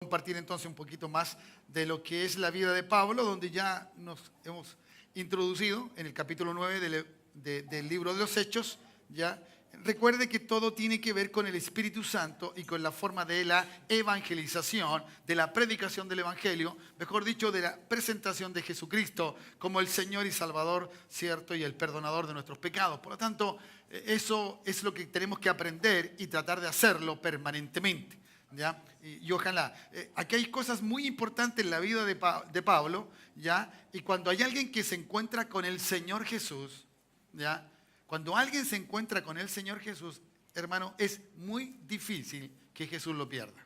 compartir entonces un poquito más de lo que es la vida de Pablo, donde ya nos hemos introducido en el capítulo 9 del libro de los Hechos. ¿Ya? Recuerde que todo tiene que ver con el Espíritu Santo y con la forma de la evangelización, de la predicación del Evangelio, mejor dicho, de la presentación de Jesucristo como el Señor y Salvador, ¿cierto? Y el perdonador de nuestros pecados. Por lo tanto, eso es lo que tenemos que aprender y tratar de hacerlo permanentemente. ¿Ya? Y ojalá. Aquí hay cosas muy importantes en la vida de Pablo, ¿ya? Y cuando hay alguien que se encuentra con el Señor Jesús, ¿ya? Cuando alguien se encuentra con el Señor Jesús, hermano, es muy difícil que Jesús lo pierda.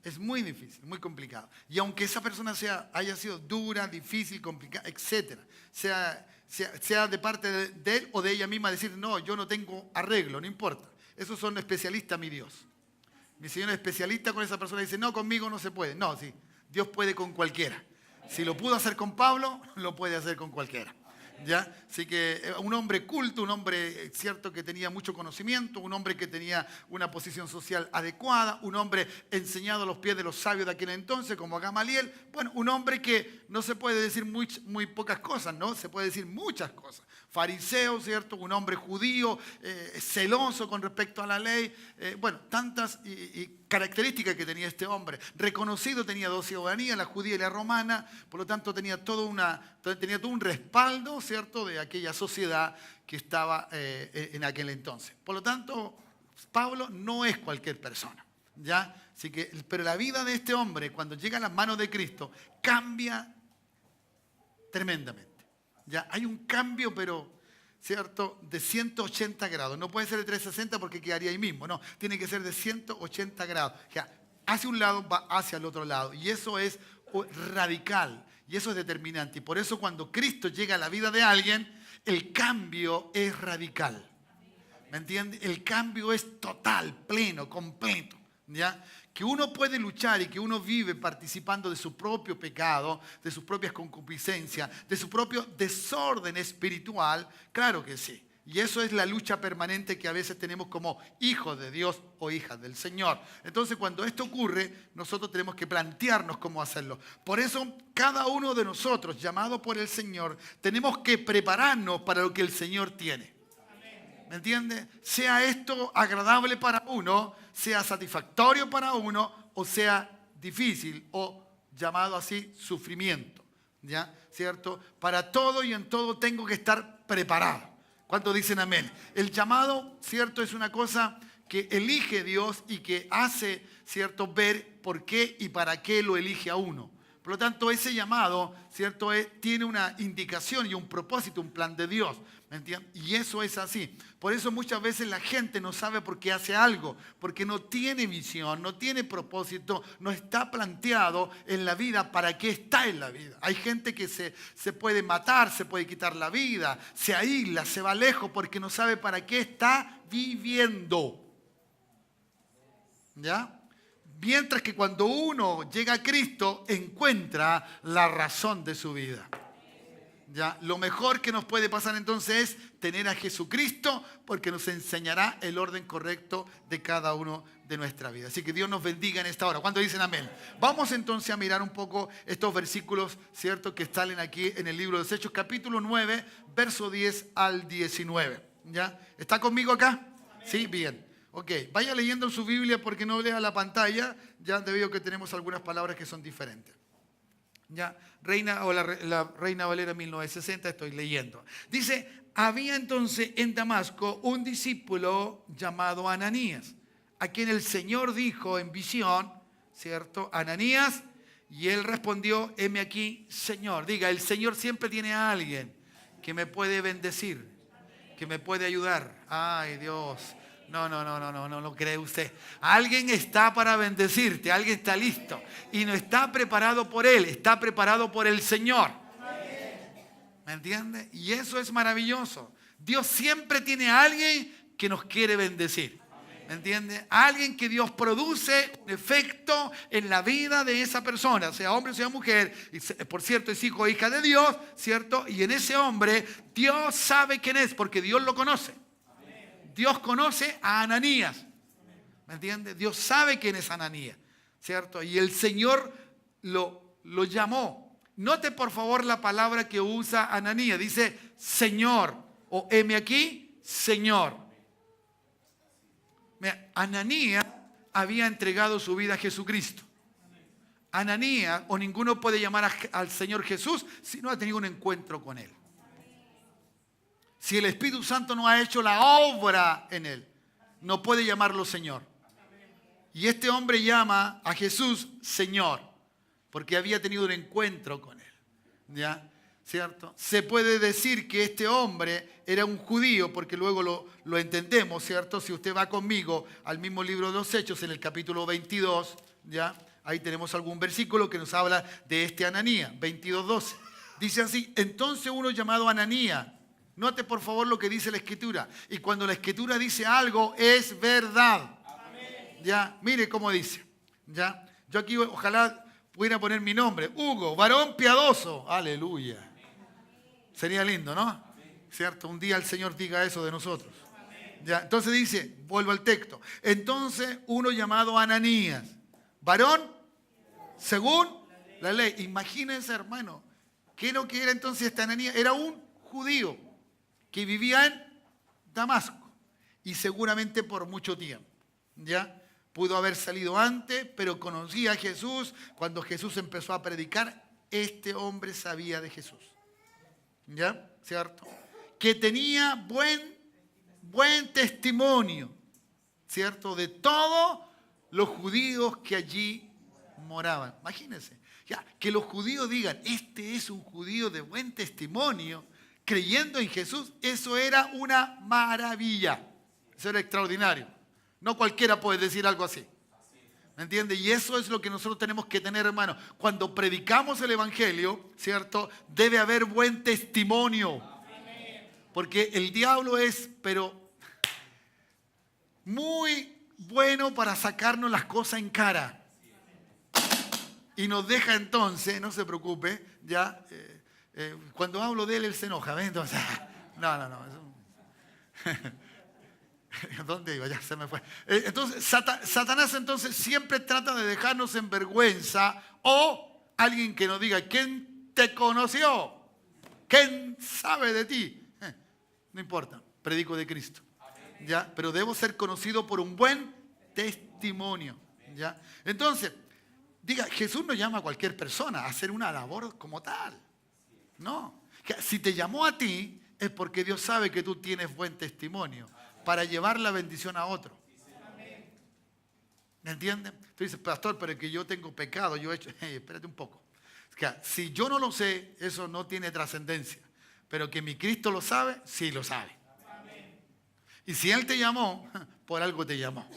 Es muy difícil, muy complicado. Y aunque esa persona haya sido dura, difícil, complicada, etc., sea de parte de él o de ella misma decir, no, yo no tengo arreglo, no importa. Esos son especialistas, mi Dios. Mi Señor es especialista con esa persona y dice, no, conmigo no se puede. No, sí, Dios puede con cualquiera. Si lo pudo hacer con Pablo, lo puede hacer con cualquiera. ¿Ya? Así que un hombre culto, un hombre cierto que tenía mucho conocimiento, un hombre que tenía una posición social adecuada, un hombre enseñado a los pies de los sabios de aquel entonces, como Gamaliel. Bueno, un hombre que no se puede decir muy pocas cosas, ¿no? Se puede decir muchas cosas. Fariseo, ¿cierto? Un hombre judío, celoso con respecto a la ley. Bueno, tantas características que tenía este hombre. Reconocido, tenía dos ciudadanías, la judía y la romana, por lo tanto tenía todo un respaldo, ¿cierto?, de aquella sociedad que estaba en aquel entonces. Por lo tanto, Pablo no es cualquier persona, ¿ya? Así que, pero la vida de este hombre, cuando llega a las manos de Cristo, cambia tremendamente. ¿Ya? Hay un cambio, pero, ¿cierto?, de 180 grados. No puede ser de 360 porque quedaría ahí mismo. No, tiene que ser de 180 grados. O sea, hacia un lado va hacia el otro lado. Y eso es radical. Y eso es determinante. Y por eso cuando Cristo llega a la vida de alguien, el cambio es radical. ¿Me entiende? El cambio es total, pleno, completo. ¿Ya? Que uno puede luchar y que uno vive participando de su propio pecado, de sus propias concupiscencias, de su propio desorden espiritual, claro que sí. Y eso es la lucha permanente que a veces tenemos como hijos de Dios o hijas del Señor. Entonces, cuando esto ocurre, nosotros tenemos que plantearnos cómo hacerlo. Por eso, cada uno de nosotros, llamado por el Señor, tenemos que prepararnos para lo que el Señor tiene. ¿Me entiende? Sea esto agradable para uno, sea satisfactorio para uno, o sea difícil, o llamado así sufrimiento. ¿Ya? ¿Cierto? Para todo y en todo tengo que estar preparado. ¿Cuántos dicen amén? El llamado, ¿cierto?, es una cosa que elige Dios y que hace, ¿cierto?, ver por qué y para qué lo elige a uno. Por lo tanto, ese llamado, ¿cierto?, tiene una indicación y un propósito, un plan de Dios. ¿Me entiendes? Y eso es así. Por eso muchas veces la gente no sabe por qué hace algo, porque no tiene visión, no tiene propósito, no está planteado en la vida para qué está en la vida. Hay gente que se puede matar, se puede quitar la vida, se aísla, se va lejos porque no sabe para qué está viviendo. ¿Ya? Mientras que cuando uno llega a Cristo, encuentra la razón de su vida. ¿Ya? Lo mejor que nos puede pasar entonces es tener a Jesucristo, porque nos enseñará el orden correcto de cada uno de nuestra vida. Así que Dios nos bendiga en esta hora. ¿Cuántos dicen amén? Vamos entonces a mirar un poco estos versículos, ¿cierto?, que salen aquí en el libro de los Hechos, capítulo 9, verso 10 al 19. ¿Ya? ¿Está conmigo acá? Amén. Sí, bien. Ok, vaya leyendo en su Biblia porque no lea la pantalla, ya debido a que tenemos algunas palabras que son diferentes. Ya, la Reina Valera 1960, estoy leyendo. Dice, había entonces en Damasco un discípulo llamado Ananías, a quien el Señor dijo en visión, ¿cierto? Ananías, y él respondió, heme aquí, Señor. Diga, el Señor siempre tiene a alguien que me puede bendecir, que me puede ayudar. Ay, Dios. No lo cree usted. Alguien está para bendecirte, alguien está listo y no está preparado por él, está preparado por el Señor. ¿Me entiende? Y eso es maravilloso. Dios siempre tiene a alguien que nos quiere bendecir. ¿Me entiende? Alguien que Dios produce un efecto en la vida de esa persona, sea hombre o sea mujer, y por cierto es hijo o hija de Dios, ¿cierto? Y en ese hombre Dios sabe quién es porque Dios lo conoce. Dios conoce a Ananías. ¿Me entiende? Dios sabe quién es Ananías. ¿cierto? Y el Señor lo llamó. Note por favor la palabra que usa Ananías. Dice Señor, o heme aquí, Señor. Mira, Ananías había entregado su vida a Jesucristo. Ananías, o ninguno puede llamar al Señor Jesús si no ha tenido un encuentro con Él. Si el Espíritu Santo no ha hecho la obra en él, no puede llamarlo Señor. Y este hombre llama a Jesús Señor, porque había tenido un encuentro con él. ¿Ya? ¿Cierto? Se puede decir que este hombre era un judío, porque luego lo entendemos, ¿cierto? Si usted va conmigo al mismo libro de los Hechos, en el capítulo 22, ¿ya? Ahí tenemos algún versículo que nos habla de este Ananías, 22:12. Dice así: entonces uno llamado Ananías. Note por favor lo que dice la Escritura. Y cuando la Escritura dice algo, es verdad. Amén. Ya, mire cómo dice. Ya, yo aquí ojalá pudiera poner mi nombre. Hugo, varón piadoso. Aleluya. Sería lindo, ¿no? Amén. ¿Cierto? Un día el Señor diga eso de nosotros. Ya, entonces dice, vuelvo al texto. Entonces uno llamado Ananías, varón según la ley. Imagínense, hermano, ¿qué no que era entonces este Ananías? Era un judío que vivía en Damasco y seguramente por mucho tiempo. ¿Ya? Pudo haber salido antes, pero conocía a Jesús. Cuando Jesús empezó a predicar, este hombre sabía de Jesús. ¿Ya? ¿Cierto? Que tenía buen testimonio, ¿cierto? De todos los judíos que allí moraban. Imagínense, ya, que los judíos digan, este es un judío de buen testimonio, creyendo en Jesús, eso era una maravilla. Eso era extraordinario. No cualquiera puede decir algo así. ¿Me entiende? Y eso es lo que nosotros tenemos que tener, hermano. Cuando predicamos el Evangelio, ¿cierto? Debe haber buen testimonio. Porque el diablo es, pero muy bueno para sacarnos las cosas en cara. Y nos deja entonces, no se preocupe, ya... cuando hablo de él se enoja, ¿ves? Entonces, no. ¿Dónde iba? Ya se me fue. Entonces, Satanás entonces siempre trata de dejarnos en vergüenza, o alguien que nos diga, ¿quién te conoció? ¿Quién sabe de ti? No importa, predico de Cristo. ¿Ya? Pero debo ser conocido por un buen testimonio. ¿Ya? Entonces, diga, Jesús no llama a cualquier persona a hacer una labor como tal. No, si te llamó a ti es porque Dios sabe que tú tienes buen testimonio para llevar la bendición a otro. ¿Me entienden? Tú dices, pastor, pero es que yo tengo pecado, yo he hecho... Hey, espérate un poco. Si yo no lo sé, eso no tiene trascendencia. Pero que mi Cristo lo sabe, sí lo sabe. Y si Él te llamó, por algo te llamó.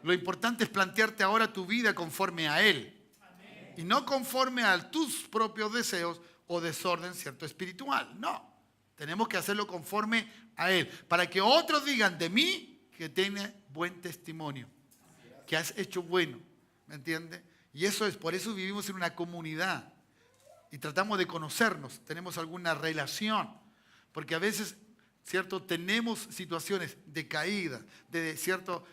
Lo importante es plantearte ahora tu vida conforme a Él. Y no conforme a tus propios deseos o desorden, ¿cierto? Espiritual. No. Tenemos que hacerlo conforme a Él. Para que otros digan de mí que tiene buen testimonio. Que has hecho bueno. ¿Me entiendes? Y eso es, por eso vivimos en una comunidad. Y tratamos de conocernos. Tenemos alguna relación. Porque a veces, ¿cierto? Tenemos situaciones de caída, ¿cierto?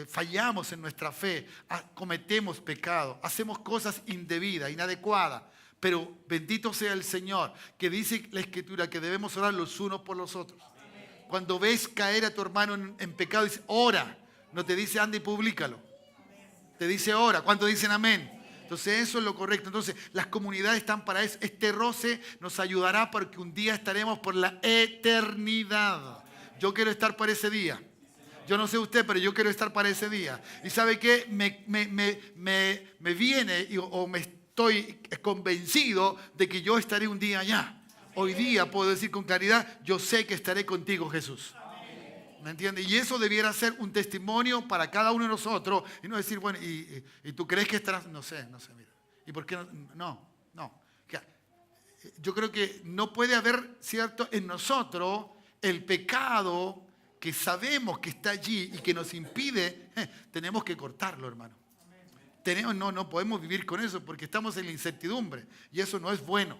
Fallamos en nuestra fe, cometemos pecado, hacemos cosas indebidas, inadecuadas. Pero bendito sea el Señor, que dice la Escritura que debemos orar los unos por los otros. Amén. Cuando ves caer a tu hermano en pecado, dice, ora. No te dice anda y públicalo. Amén. Te dice ora. ¿Cuántos dicen amén? Entonces eso es lo correcto. Entonces las comunidades están para eso. Este roce nos ayudará porque un día estaremos por la eternidad. Yo quiero estar para ese día. Yo no sé usted, pero yo quiero estar para ese día. ¿Y sabe qué? Me viene o me estoy convencido de que yo estaré un día allá. Hoy día puedo decir con claridad, yo sé que estaré contigo, Jesús. ¿Me entiendes? Y eso debiera ser un testimonio para cada uno de nosotros. Y no decir, bueno, ¿y tú crees que estarás? No sé, mira. ¿Y por qué no? No. Yo creo que no puede haber, ¿cierto?, en nosotros el pecado que sabemos que está allí y que nos impide, tenemos que cortarlo, hermano. No podemos vivir con eso porque estamos en la incertidumbre. Y eso no es bueno.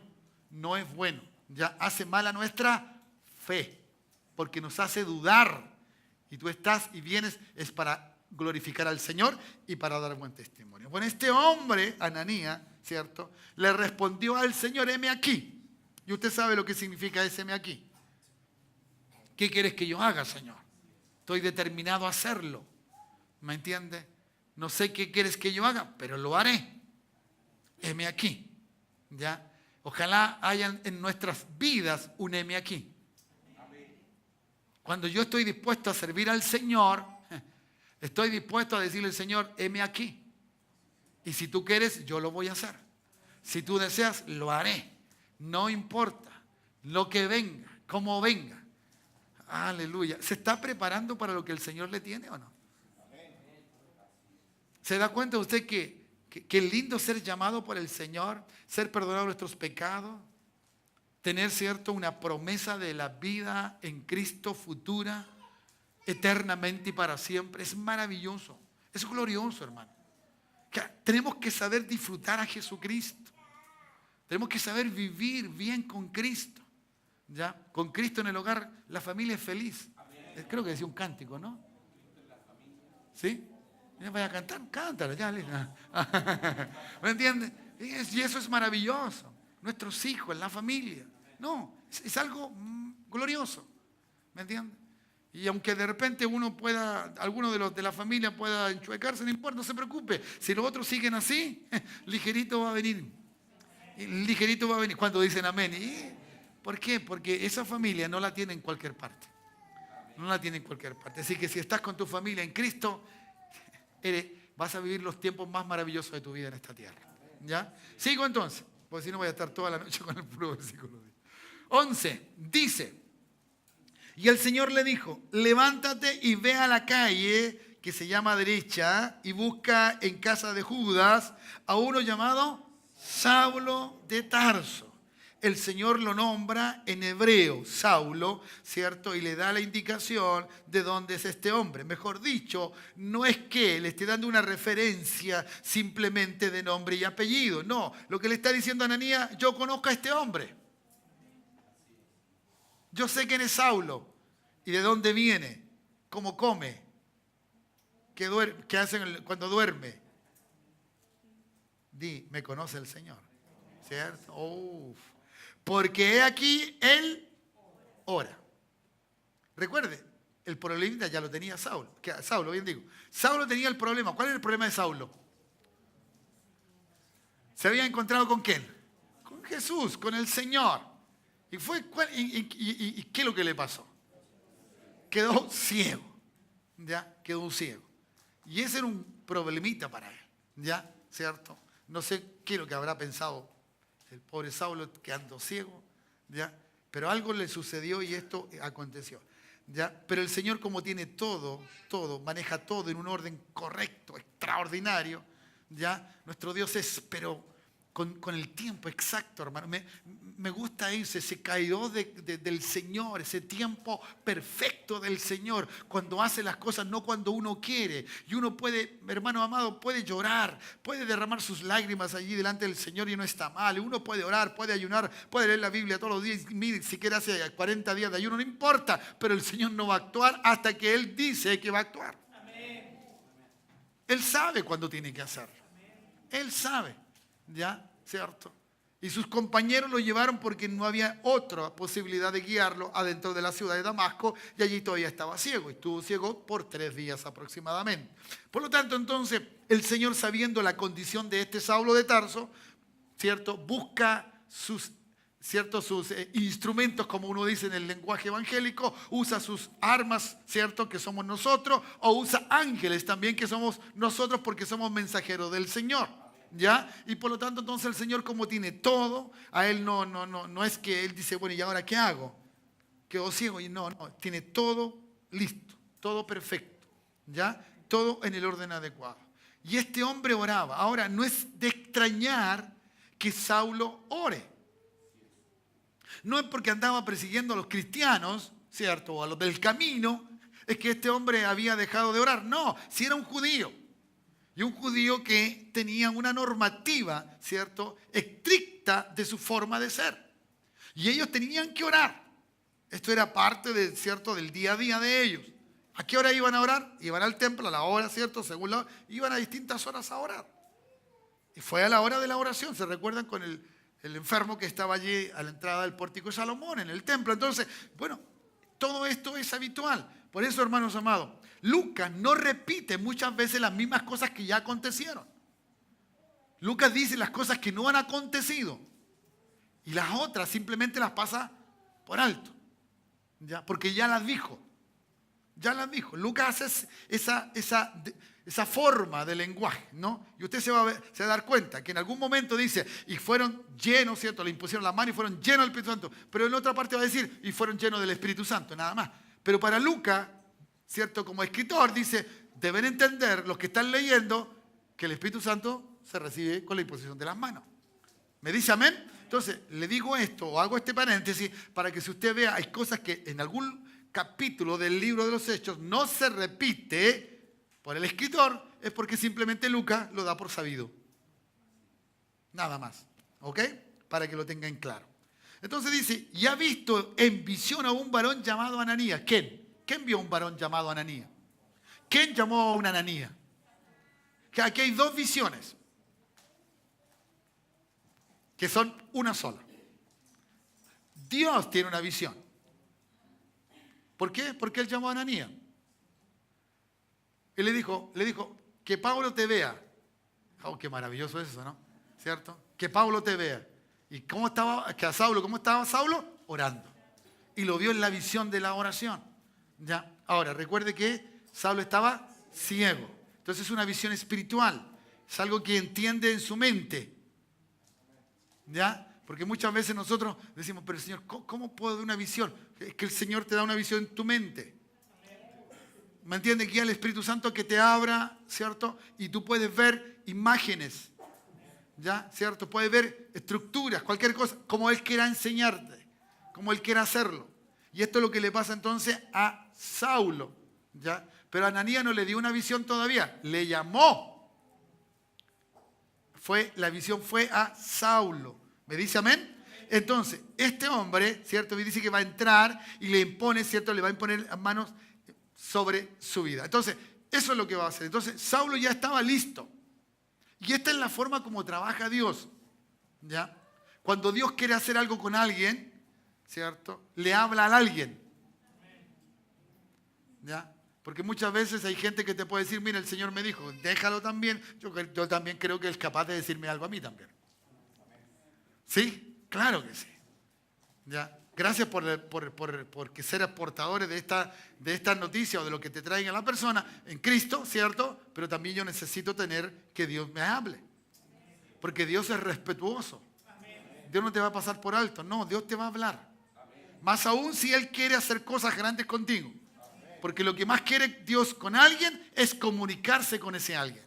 No es bueno. Ya hace mal a nuestra fe. Porque nos hace dudar. Y tú estás y vienes, es para glorificar al Señor y para dar buen testimonio. Bueno, este hombre, Ananías, ¿cierto?, le respondió al Señor, heme aquí. Y usted sabe lo que significa ese heme aquí. ¿Qué quieres que yo haga, Señor? Estoy determinado a hacerlo. ¿Me entiende? No sé qué quieres que yo haga, pero lo haré. Heme aquí. ¿Ya? Ojalá hayan en nuestras vidas un heme aquí. Cuando yo estoy dispuesto a servir al Señor, estoy dispuesto a decirle al Señor, heme aquí. Y si tú quieres, yo lo voy a hacer. Si tú deseas, lo haré. No importa lo que venga, cómo venga. Aleluya. ¿Se está preparando para lo que el Señor le tiene o no? ¿Se da cuenta usted que es lindo ser llamado por el Señor, ser perdonado nuestros pecados, tener, cierto, una promesa de la vida en Cristo futura, eternamente y para siempre? Es maravilloso, es glorioso, hermano. Tenemos que saber disfrutar a Jesucristo. Tenemos que saber vivir bien con Cristo. ¿Ya? Con Cristo en el hogar, la familia es feliz. Creo que decía un cántico, ¿no? ¿Sí? Ya vaya a cantar, cántalo, ya. ¿Me entiendes? Y eso es maravilloso. Nuestros hijos, la familia. No, es algo glorioso. ¿Me entiendes? Y aunque de repente alguno de la familia pueda enchuecarse, no importa, no se preocupe. Si los otros siguen así, ligerito va a venir. Ligerito va a venir. Cuando dicen amén. ¿Por qué? Porque esa familia no la tiene en cualquier parte. No la tiene en cualquier parte. Así que si estás con tu familia en Cristo, vas a vivir los tiempos más maravillosos de tu vida en esta tierra. ¿Ya? Sigo entonces, porque si no voy a estar toda la noche con el puro versículo 11. Dice, y el Señor le dijo, levántate y ve a la calle que se llama derecha y busca en casa de Judas a uno llamado Saulo de Tarso. El Señor lo nombra en hebreo, Saulo, ¿cierto? Y le da la indicación de dónde es este hombre. Mejor dicho, no es que le esté dando una referencia simplemente de nombre y apellido. No, lo que le está diciendo a Ananías, yo conozco a este hombre. Yo sé quién es Saulo y de dónde viene, cómo come, qué hace cuando duerme. Me conoce el Señor, ¿cierto? Uf. Porque he aquí, él ora. Recuerde, el problema ya lo tenía Saulo. Saulo, bien digo. Saulo tenía el problema. ¿Cuál era el problema de Saulo? ¿Se había encontrado con quién? Con Jesús, con el Señor. ¿Y qué es lo que le pasó? Quedó ciego. ¿Ya? Quedó ciego. Y ese era un problemita para él. ¿Ya? ¿Cierto? No sé qué es lo que habrá pensado el pobre Saulo quedando ciego, ¿ya? Pero algo le sucedió y esto aconteció, ¿ya? Pero el Señor, como tiene todo, maneja todo en un orden correcto, extraordinario, ¿ya? Nuestro Dios es, pero con el tiempo exacto, hermano. Me gusta irse, ese caído del Señor, ese tiempo perfecto del Señor, cuando hace las cosas, no cuando uno quiere. Y uno puede, hermano amado, puede llorar, puede derramar sus lágrimas allí delante del Señor y no está mal. Uno puede orar, puede ayunar, puede leer la Biblia todos los días, si quiere hace 40 días de ayuno, no importa, pero el Señor no va a actuar hasta que Él dice que va a actuar. Él sabe cuándo tiene que hacerlo. Él sabe. ¿Ya? ¿Cierto? Y sus compañeros lo llevaron porque no había otra posibilidad de guiarlo adentro de la ciudad de Damasco y allí todavía estaba ciego. Y estuvo ciego por 3 días aproximadamente. Por lo tanto, entonces, el Señor, sabiendo la condición de este Saulo de Tarso, ¿cierto? Busca sus instrumentos, como uno dice en el lenguaje evangélico, usa sus armas, ¿cierto? Que somos nosotros, o usa ángeles también, que somos nosotros porque somos mensajeros del Señor. ¿Ya? Y por lo tanto, entonces el Señor, como tiene todo, a Él no es que Él dice, bueno, ¿y ahora qué hago? Quedó ciego. Y no, tiene todo listo, todo perfecto, ¿ya? Todo en el orden adecuado. Y este hombre oraba. Ahora, no es de extrañar que Saulo ore. No es porque andaba persiguiendo a los cristianos, ¿cierto? O a los del camino, es que este hombre había dejado de orar. No, si era un judío. Y un judío que tenía una normativa, ¿cierto?, estricta de su forma de ser. Y ellos tenían que orar. Esto era parte, ¿cierto?, del día a día de ellos. ¿A qué hora iban a orar? Iban al templo a la hora, ¿cierto? Según la hora, iban a distintas horas a orar. Y fue a la hora de la oración, ¿se recuerdan con el enfermo que estaba allí a la entrada del pórtico de Salomón, en el templo? Entonces, bueno, todo esto es habitual. Por eso, hermanos amados, Lucas no repite muchas veces las mismas cosas que ya acontecieron. Lucas dice las cosas que no han acontecido y las otras simplemente las pasa por alto, ¿ya? Porque ya las dijo. Ya las dijo. Lucas hace esa forma de lenguaje, ¿no? Y usted se va a dar cuenta que en algún momento dice, y fueron llenos, ¿cierto? Le impusieron la mano y fueron llenos del Espíritu Santo. Pero en otra parte va a decir, y fueron llenos del Espíritu Santo, nada más. Pero para Lucas, ¿cierto? Como escritor dice, deben entender los que están leyendo que el Espíritu Santo se recibe con la imposición de las manos. ¿Me dice amén? Entonces, le digo esto, o hago este paréntesis, para que si usted vea, hay cosas que en algún capítulo del libro de los Hechos no se repite por el escritor, es porque simplemente Lucas lo da por sabido. Nada más. ¿Ok? Para que lo tengan claro. Entonces dice, y ha visto en visión a un varón llamado Ananías. ¿Quién? ¿Quién vio a un varón llamado Ananías? ¿Quién llamó a un Ananías? Que aquí hay dos visiones, que son una sola. Dios tiene una visión. ¿Por qué? Porque él llamó a Ananías. Él le dijo, que Pablo te vea. Oh, qué maravilloso es eso, ¿no? ¿Cierto? Que Pablo te vea. ¿Y cómo estaba Saulo? Orando. Y lo vio en la visión de la oración. ¿Ya? Ahora, recuerde que Saulo estaba ciego. Entonces es una visión espiritual. Es algo que entiende en su mente. ¿Ya? Porque muchas veces nosotros decimos, pero Señor, ¿cómo puedo dar una visión? Es que el Señor te da una visión en tu mente. ¿Me entiendes? Guía el Espíritu Santo que te abra, ¿cierto? Y tú puedes ver imágenes, ¿ya? ¿Cierto? Puedes ver estructuras, cualquier cosa, como Él quiera enseñarte, como Él quiera hacerlo. Y esto es lo que le pasa entonces a Saulo, ¿ya? Pero a Ananías no le dio una visión todavía, le llamó. La visión fue a Saulo. ¿Me dice amén? Entonces, este hombre, ¿cierto? Me dice que va a entrar y le impone, ¿cierto? Le va a imponer las manos sobre su vida. Entonces, eso es lo que va a hacer. Entonces, Saulo ya estaba listo. Y esta es la forma como trabaja Dios, ¿ya? Cuando Dios quiere hacer algo con alguien, ¿cierto? Le habla a alguien, ¿ya? Porque muchas veces hay gente que te puede decir, mira, el Señor me dijo, déjalo también. Yo también creo que Él es capaz de decirme algo a mí también. ¿Sí? Claro que sí. ¿Ya? Gracias por ser portadores de esta noticia o de lo que te traiga la persona en Cristo, ¿cierto? Pero también yo necesito tener que Dios me hable. Porque Dios es respetuoso. Dios no te va a pasar por alto. No, Dios te va a hablar. Más aún si Él quiere hacer cosas grandes contigo. Porque lo que más quiere Dios con alguien es comunicarse con ese alguien.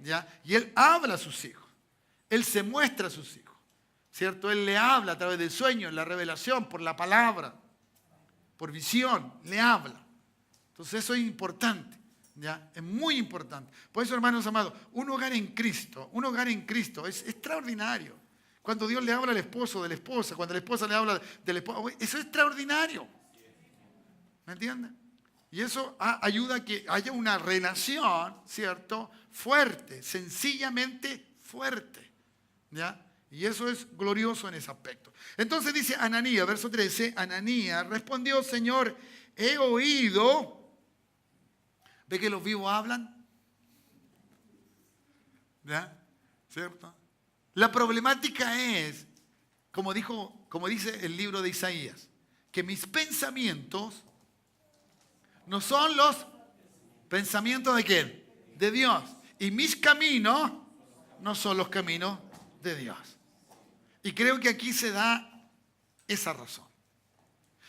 ¿Ya? Y Él habla a sus hijos. Él se muestra a sus hijos. ¿Cierto? Él le habla a través del sueño, en la revelación, por la palabra, por visión, le habla. Entonces eso es importante, ¿ya? Es muy importante. Por eso, hermanos amados, un hogar en Cristo es extraordinario. Cuando Dios le habla al esposo de la esposa, cuando la esposa le habla del esposo, eso es extraordinario. ¿Me entienden? Y eso ayuda a que haya una relación, ¿cierto? Fuerte, sencillamente fuerte, ¿ya? Y eso es glorioso en ese aspecto. Entonces dice Ananías, verso 13, Ananías respondió, Señor, he oído. ¿Ve que los vivos hablan? ¿Ya? ¿Cierto? La problemática es, como dice el libro de Isaías, que mis pensamientos no son los pensamientos de ¿quién? De Dios. Y mis caminos no son los caminos de Dios. Y creo que aquí se da esa razón.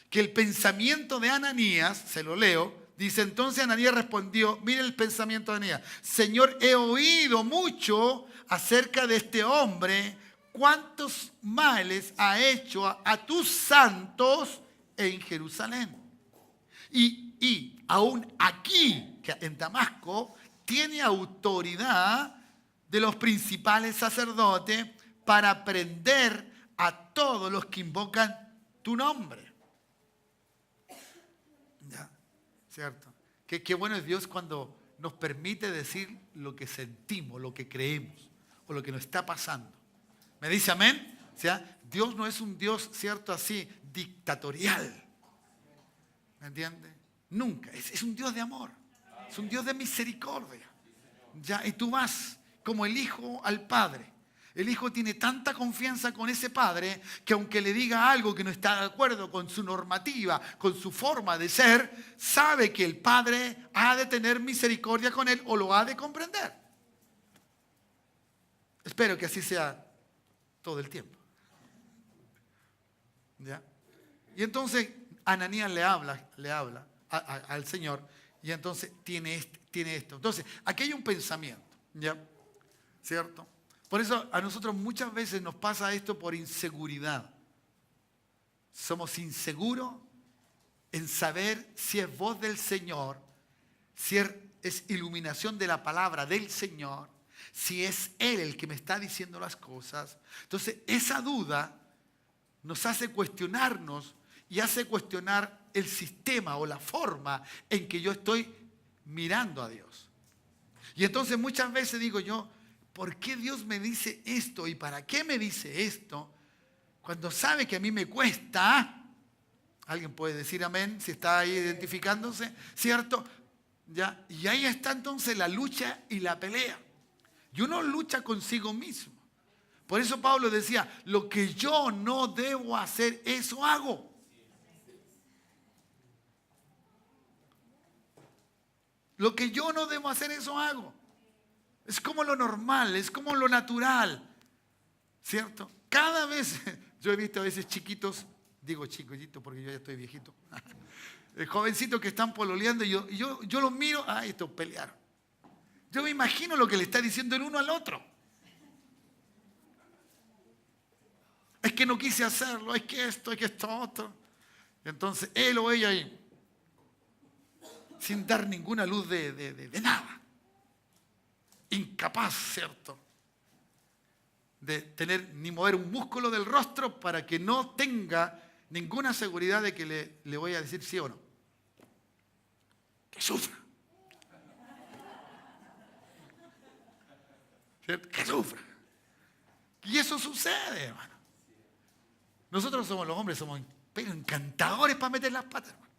Que el pensamiento de Ananías, se lo leo, dice, entonces Ananías respondió, mire el pensamiento de Ananías, Señor, he oído mucho acerca de este hombre, cuántos males ha hecho a tus santos en Jerusalén. Y aún aquí, en Damasco, tiene autoridad de los principales sacerdotes para prender a todos los que invocan tu nombre. ¿Ya? ¿Cierto? Qué bueno es Dios cuando nos permite decir lo que sentimos, lo que creemos o lo que nos está pasando. ¿Me dice amén? O sea, Dios no es un Dios, cierto, así, dictatorial. ¿Me entiende? Nunca. Es un Dios de amor. Es un Dios de misericordia. ¿Ya? Y tú vas como el hijo al padre. El hijo tiene tanta confianza con ese padre que aunque le diga algo que no está de acuerdo con su normativa, con su forma de ser, sabe que el padre ha de tener misericordia con él o lo ha de comprender. Espero que así sea todo el tiempo. ¿Ya? Y entonces Ananías le habla al Señor y entonces tiene esto. Entonces, aquí hay un pensamiento, ¿ya? ¿Cierto? Por eso a nosotros muchas veces nos pasa esto por inseguridad. Somos inseguros en saber si es voz del Señor, si es iluminación de la palabra del Señor, si es Él el que me está diciendo las cosas. Entonces, esa duda nos hace cuestionarnos y hace cuestionar el sistema o la forma en que yo estoy mirando a Dios. Y entonces muchas veces digo yo, ¿por qué Dios me dice esto y para qué me dice esto? Cuando sabe que a mí me cuesta, alguien puede decir amén si está ahí identificándose, ¿cierto? ¿Ya? Y ahí está entonces la lucha y la pelea. Y uno lucha consigo mismo. Por eso Pablo decía, lo que yo no debo hacer, eso hago. Lo que yo no debo hacer, eso hago. Es como lo normal, es como lo natural, ¿cierto? Cada vez, yo he visto a veces chiquitos, digo chiquitito porque yo ya estoy viejito, jovencitos que están pololeando y yo los miro, estos pelearon. Yo me imagino lo que le está diciendo el uno al otro. Es que no quise hacerlo, es que esto otro. Entonces él o ella ahí, sin dar ninguna luz de nada. Incapaz, ¿cierto? De tener ni mover un músculo del rostro para que no tenga ninguna seguridad de que le voy a decir sí o no. Que sufra. ¿Cierto? Que sufra. Y eso sucede, hermano. Nosotros somos los hombres, somos pero encantadores para meter las patas, hermano.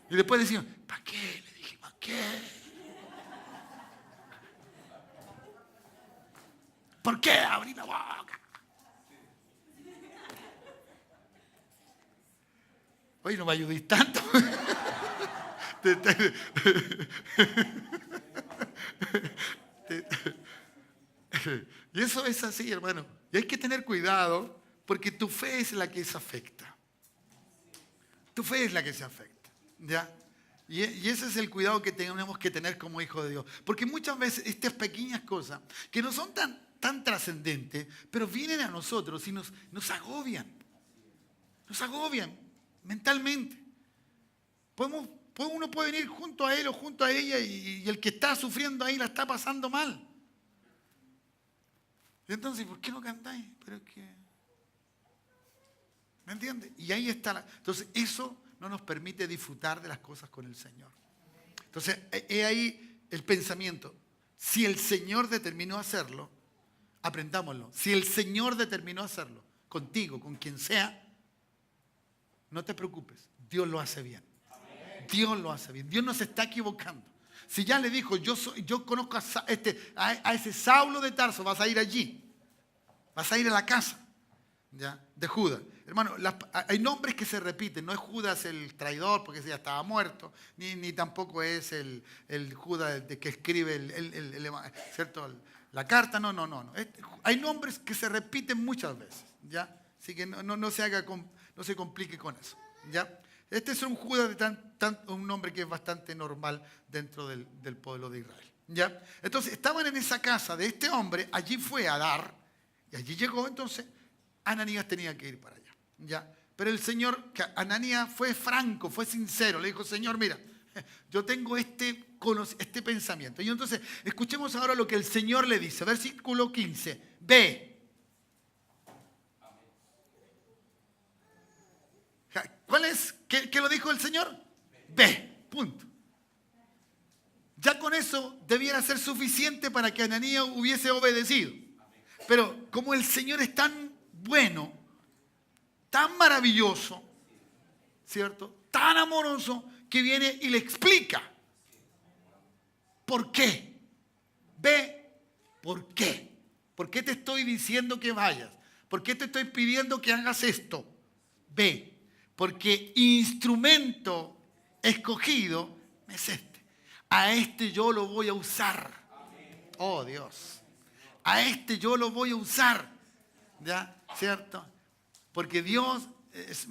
Y después decimos, ¿para qué? Le dije, ¿para qué? ¿Por qué abrí la boca? Oye, no me ayudéis tanto. Y eso es así, hermano. Y hay que tener cuidado porque tu fe es la que se afecta. Tu fe es la que se afecta. ¿Ya? Y ese es el cuidado que tenemos que tener como hijos de Dios. Porque muchas veces estas pequeñas cosas que no son tan trascendentes, pero vienen a nosotros y nos agobian. Nos agobian mentalmente. Uno puede venir junto a él o junto a ella y el que está sufriendo ahí la está pasando mal. Y entonces, ¿por qué no cantáis? Pero es que... ¿Me entiendes? Y ahí está. Entonces, eso no nos permite disfrutar de las cosas con el Señor. Entonces, he ahí el pensamiento. Si el Señor determinó hacerlo, aprendámoslo. Si el Señor determinó hacerlo, contigo, con quien sea, no te preocupes. Dios lo hace bien. Dios lo hace bien. Dios no se está equivocando. Si ya le dijo, yo conozco a ese Saulo de Tarso, vas a ir allí. Vas a ir a la casa, ¿ya?, de Judas. Hermano, hay nombres que se repiten. No es Judas el traidor porque ese ya estaba muerto, ni tampoco es el Judas que escribe ¿cierto?, la carta. No. Hay nombres que se repiten muchas veces, ¿ya? Así que no se complique con eso, ¿ya? Este es un Judas, un nombre que es bastante normal dentro del pueblo de Israel, ¿ya? Entonces, estaban en esa casa de este hombre, allí fue a dar, y allí llegó, entonces, Ananías tenía que ir para allá, ¿ya? Pero el Señor, que Ananías fue franco, fue sincero, le dijo, Señor, mira, yo tengo este pensamiento. Y entonces, escuchemos ahora lo que el Señor le dice, versículo 15, ve. ¿Cuál es? ¿Qué lo dijo el Señor? Ve, Punto. Ya con eso debiera ser suficiente para que Ananías hubiese obedecido. Pero como el Señor es tan bueno, tan maravilloso, ¿cierto? Tan amoroso, que viene y le explica. ¿Por qué? Ve, ¿por qué? ¿Por qué te estoy diciendo que vayas? ¿Por qué te estoy pidiendo que hagas esto? Ve, porque instrumento escogido es este. A este yo lo voy a usar. Oh Dios. A este yo lo voy a usar. ¿Ya? ¿Cierto? Porque Dios es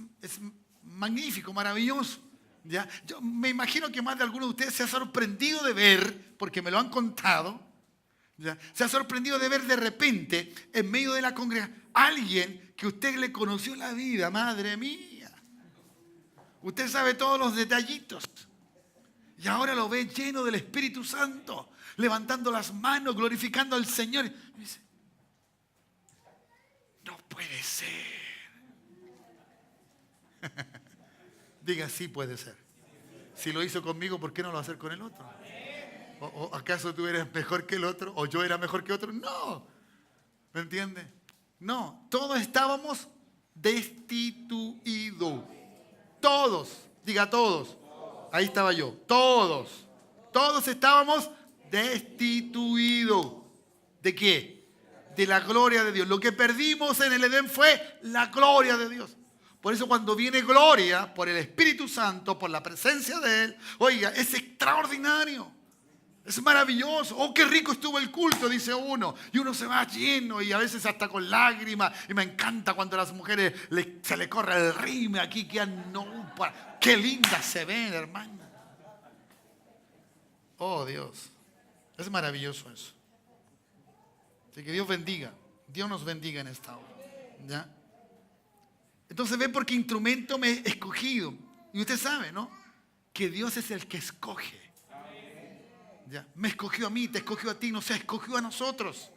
magnífico, maravilloso. ¿Ya? Yo me imagino que más de alguno de ustedes se ha sorprendido de ver, porque me lo han contado, ¿ya? Se ha sorprendido de ver de repente en medio de la congregación alguien que usted le conoció la vida, madre mía. Usted sabe todos los detallitos. Y ahora lo ve lleno del Espíritu Santo, levantando las manos, glorificando al Señor. Y dice, no puede ser. Diga, sí puede ser. Si lo hizo conmigo, ¿por qué no lo va a hacer con el otro? ¿O acaso tú eres mejor que el otro? ¿O yo era mejor que otro? No. ¿Me entiende? No. Todos estábamos destituidos. Todos. Diga todos. Ahí estaba yo. Todos. Todos estábamos destituidos. ¿De qué? De la gloria de Dios. Lo que perdimos en el Edén fue la gloria de Dios. Por eso cuando viene gloria, por el Espíritu Santo, por la presencia de Él, oiga, es extraordinario. Es maravilloso. Oh, qué rico estuvo el culto, dice uno. Y uno se va lleno y a veces hasta con lágrimas. Y me encanta cuando a las mujeres se le corre el rime aquí. Qué lindas se ven, hermano. Oh, Dios. Es maravilloso eso. Así que Dios bendiga. Dios nos bendiga en esta hora. ¿Ya? Entonces ven porque instrumento me he escogido. Y usted sabe, ¿no? Que Dios es el que escoge. ¿Ya? Me escogió a mí, te escogió a ti, no se escogió a nosotros.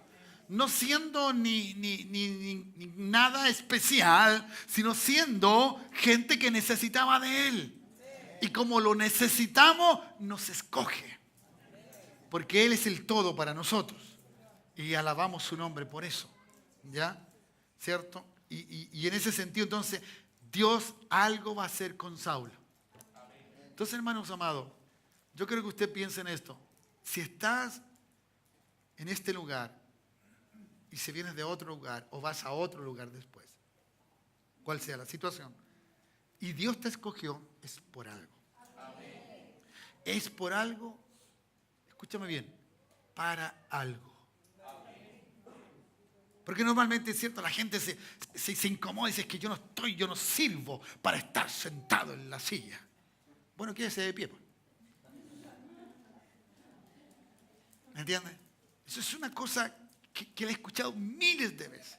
No siendo ni nada especial, sino siendo gente que necesitaba de Él. Y como lo necesitamos, nos escoge. Porque Él es el todo para nosotros. Y alabamos su nombre por eso. ¿Ya? ¿Cierto? Y en ese sentido, entonces, Dios algo va a hacer con Saulo. Entonces, hermanos amados, yo creo que usted piense en esto. Si estás en este lugar y si vienes de otro lugar o vas a otro lugar después, cual sea la situación, y Dios te escogió, es por algo. Es por algo, escúchame bien, para algo. Porque normalmente es cierto, la gente se incomoda y dice, es que yo no sirvo para estar sentado en la silla. Bueno, quédese de pie, pues. ¿Me entiendes? Eso es una cosa que le he escuchado miles de veces.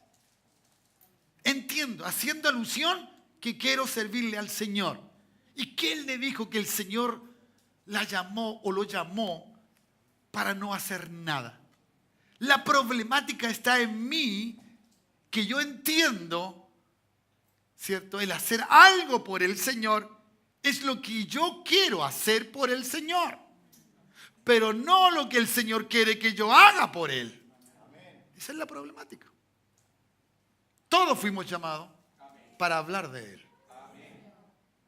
Entiendo, haciendo alusión que quiero servirle al Señor. ¿Y quién le dijo que el Señor la llamó o lo llamó para no hacer nada? La problemática está en mí, que yo entiendo, ¿cierto? El hacer algo por el Señor es lo que yo quiero hacer por el Señor, pero no lo que el Señor quiere que yo haga por Él. Esa es la problemática. Todos fuimos llamados para hablar de Él.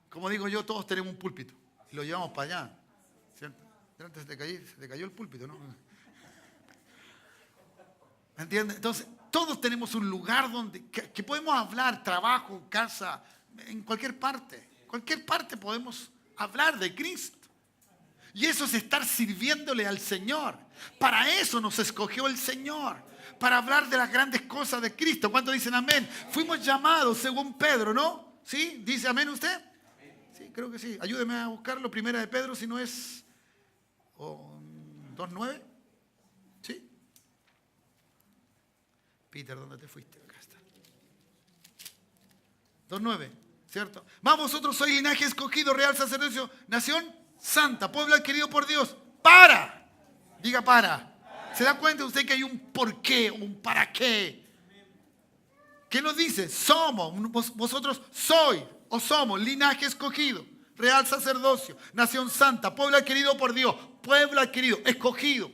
Como digo yo, todos tenemos un púlpito y lo llevamos para allá, ¿cierto? Antes se te cayó el púlpito, ¿no? ¿Me entiendes? Entonces, todos tenemos un lugar donde que podemos hablar, trabajo, casa, en cualquier parte. Cualquier parte podemos hablar de Cristo. Y eso es estar sirviéndole al Señor. Para eso nos escogió el Señor. Para hablar de las grandes cosas de Cristo. ¿Cuántos dicen amén? Fuimos llamados según Pedro, ¿no? ¿Sí? ¿Dice amén usted? Sí, creo que sí. Ayúdeme a buscarlo. Primera de Pedro, si no es 2:9. ¿Sí? Peter, ¿dónde te fuiste? Acá está. 2:9, ¿cierto? Más vosotros sois linaje escogido, real sacerdocio, nación santa, pueblo adquirido por Dios. ¡Para! Diga para. ¿Se da cuenta usted que hay un por qué, un para qué? ¿Qué nos dice? Somos, vosotros sois o somos linaje escogido. real sacerdocio, nación santa, pueblo adquirido por Dios, pueblo adquirido, escogido,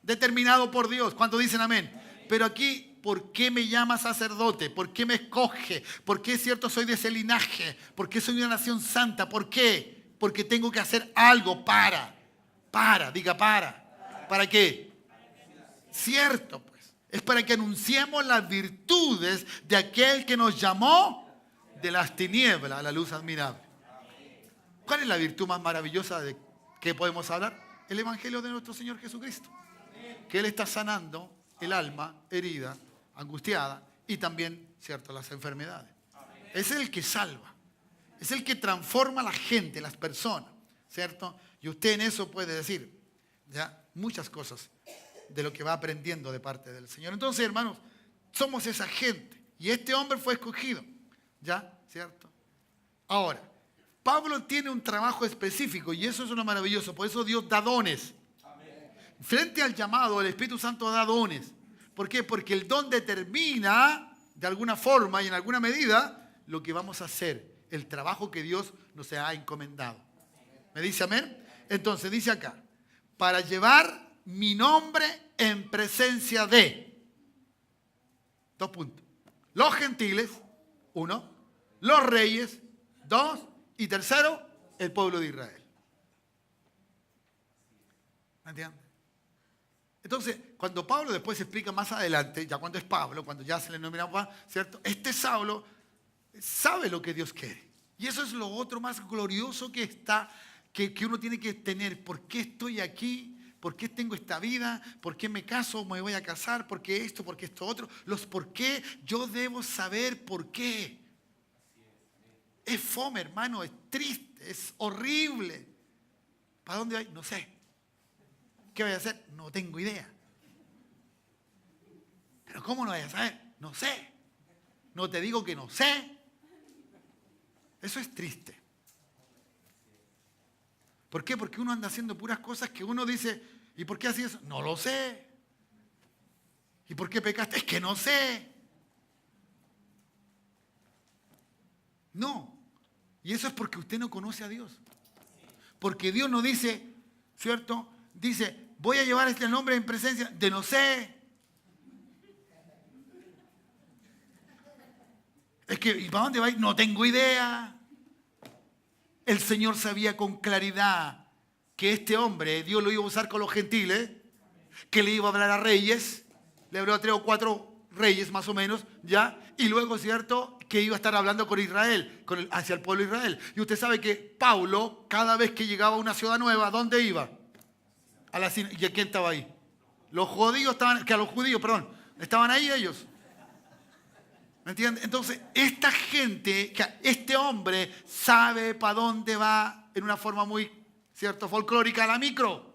determinado por Dios. ¿Cuántos dicen amén? Pero aquí, ¿por qué me llama sacerdote? ¿Por qué me escoge? ¿Por qué es cierto soy de ese linaje? ¿Por qué soy una nación santa? ¿Por qué? Porque tengo que hacer algo diga para. ¿Para qué? Cierto, pues. Es para que anunciemos las virtudes de aquel que nos llamó de las tinieblas a la luz admirable. ¿Cuál es la virtud más maravillosa de que podemos hablar? El Evangelio de nuestro Señor Jesucristo. Que Él está sanando el alma herida, angustiada y también, cierto, las enfermedades. Es el que salva. Es el que transforma a la gente, las personas, ¿cierto? Y usted en eso puede decir ya muchas cosas de lo que va aprendiendo de parte del Señor. Entonces, hermanos, somos esa gente. Y este hombre fue escogido, ¿ya? ¿Cierto? Ahora, Pablo tiene un trabajo específico y eso es lo maravilloso. Por eso Dios da dones. Frente al llamado, el Espíritu Santo da dones. ¿Por qué? Porque el don determina, de alguna forma y en alguna medida, lo que vamos a hacer, el trabajo que Dios nos ha encomendado. ¿Me dice amén? Entonces dice acá, para llevar mi nombre en presencia de, 2 puntos, los gentiles, 1, los reyes, 2, y 3, el pueblo de Israel. ¿Me entiendes? Entonces, cuando Pablo después se explica más adelante, ya cuando es Pablo, cuando ya se le nomina, ¿cierto? Este Saulo sabe lo que Dios quiere. Y eso es lo otro más glorioso que está, que uno tiene que tener. ¿Por qué estoy aquí? ¿Por qué tengo esta vida? ¿Por qué me caso o me voy a casar? ¿Por qué esto? ¿Por qué esto otro? Los por qué, yo debo saber por qué. Es fome, hermano, es triste, es horrible. ¿Para dónde voy? No sé. ¿Qué voy a hacer? No tengo idea. ¿Pero cómo no voy a saber? No sé. No te digo que no sé. Eso es triste. ¿Por qué? Porque uno anda haciendo puras cosas que uno dice, ¿y por qué así eso? No lo sé. ¿Y por qué pecaste? Es que no sé. No. Y eso es porque usted no conoce a Dios. Porque Dios no dice, ¿cierto? Dice, voy a llevar este nombre en presencia de no sé. Es que, ¿y para dónde va a ir? No tengo idea. El Señor sabía con claridad que este hombre, Dios lo iba a usar con los gentiles, que le iba a hablar a reyes, le habló a 3 o 4 reyes más o menos, ¿ya? Y luego, ¿cierto?, que iba a estar hablando con Israel, hacia el pueblo de Israel. Y usted sabe que Pablo, cada vez que llegaba a una ciudad nueva, ¿a dónde iba? ¿Y a quién estaba ahí? Los judíos estaban ahí ellos. ¿Me entiendes? Entonces, esta gente, este hombre sabe para dónde va en una forma muy, ¿cierto?, folclórica a la micro.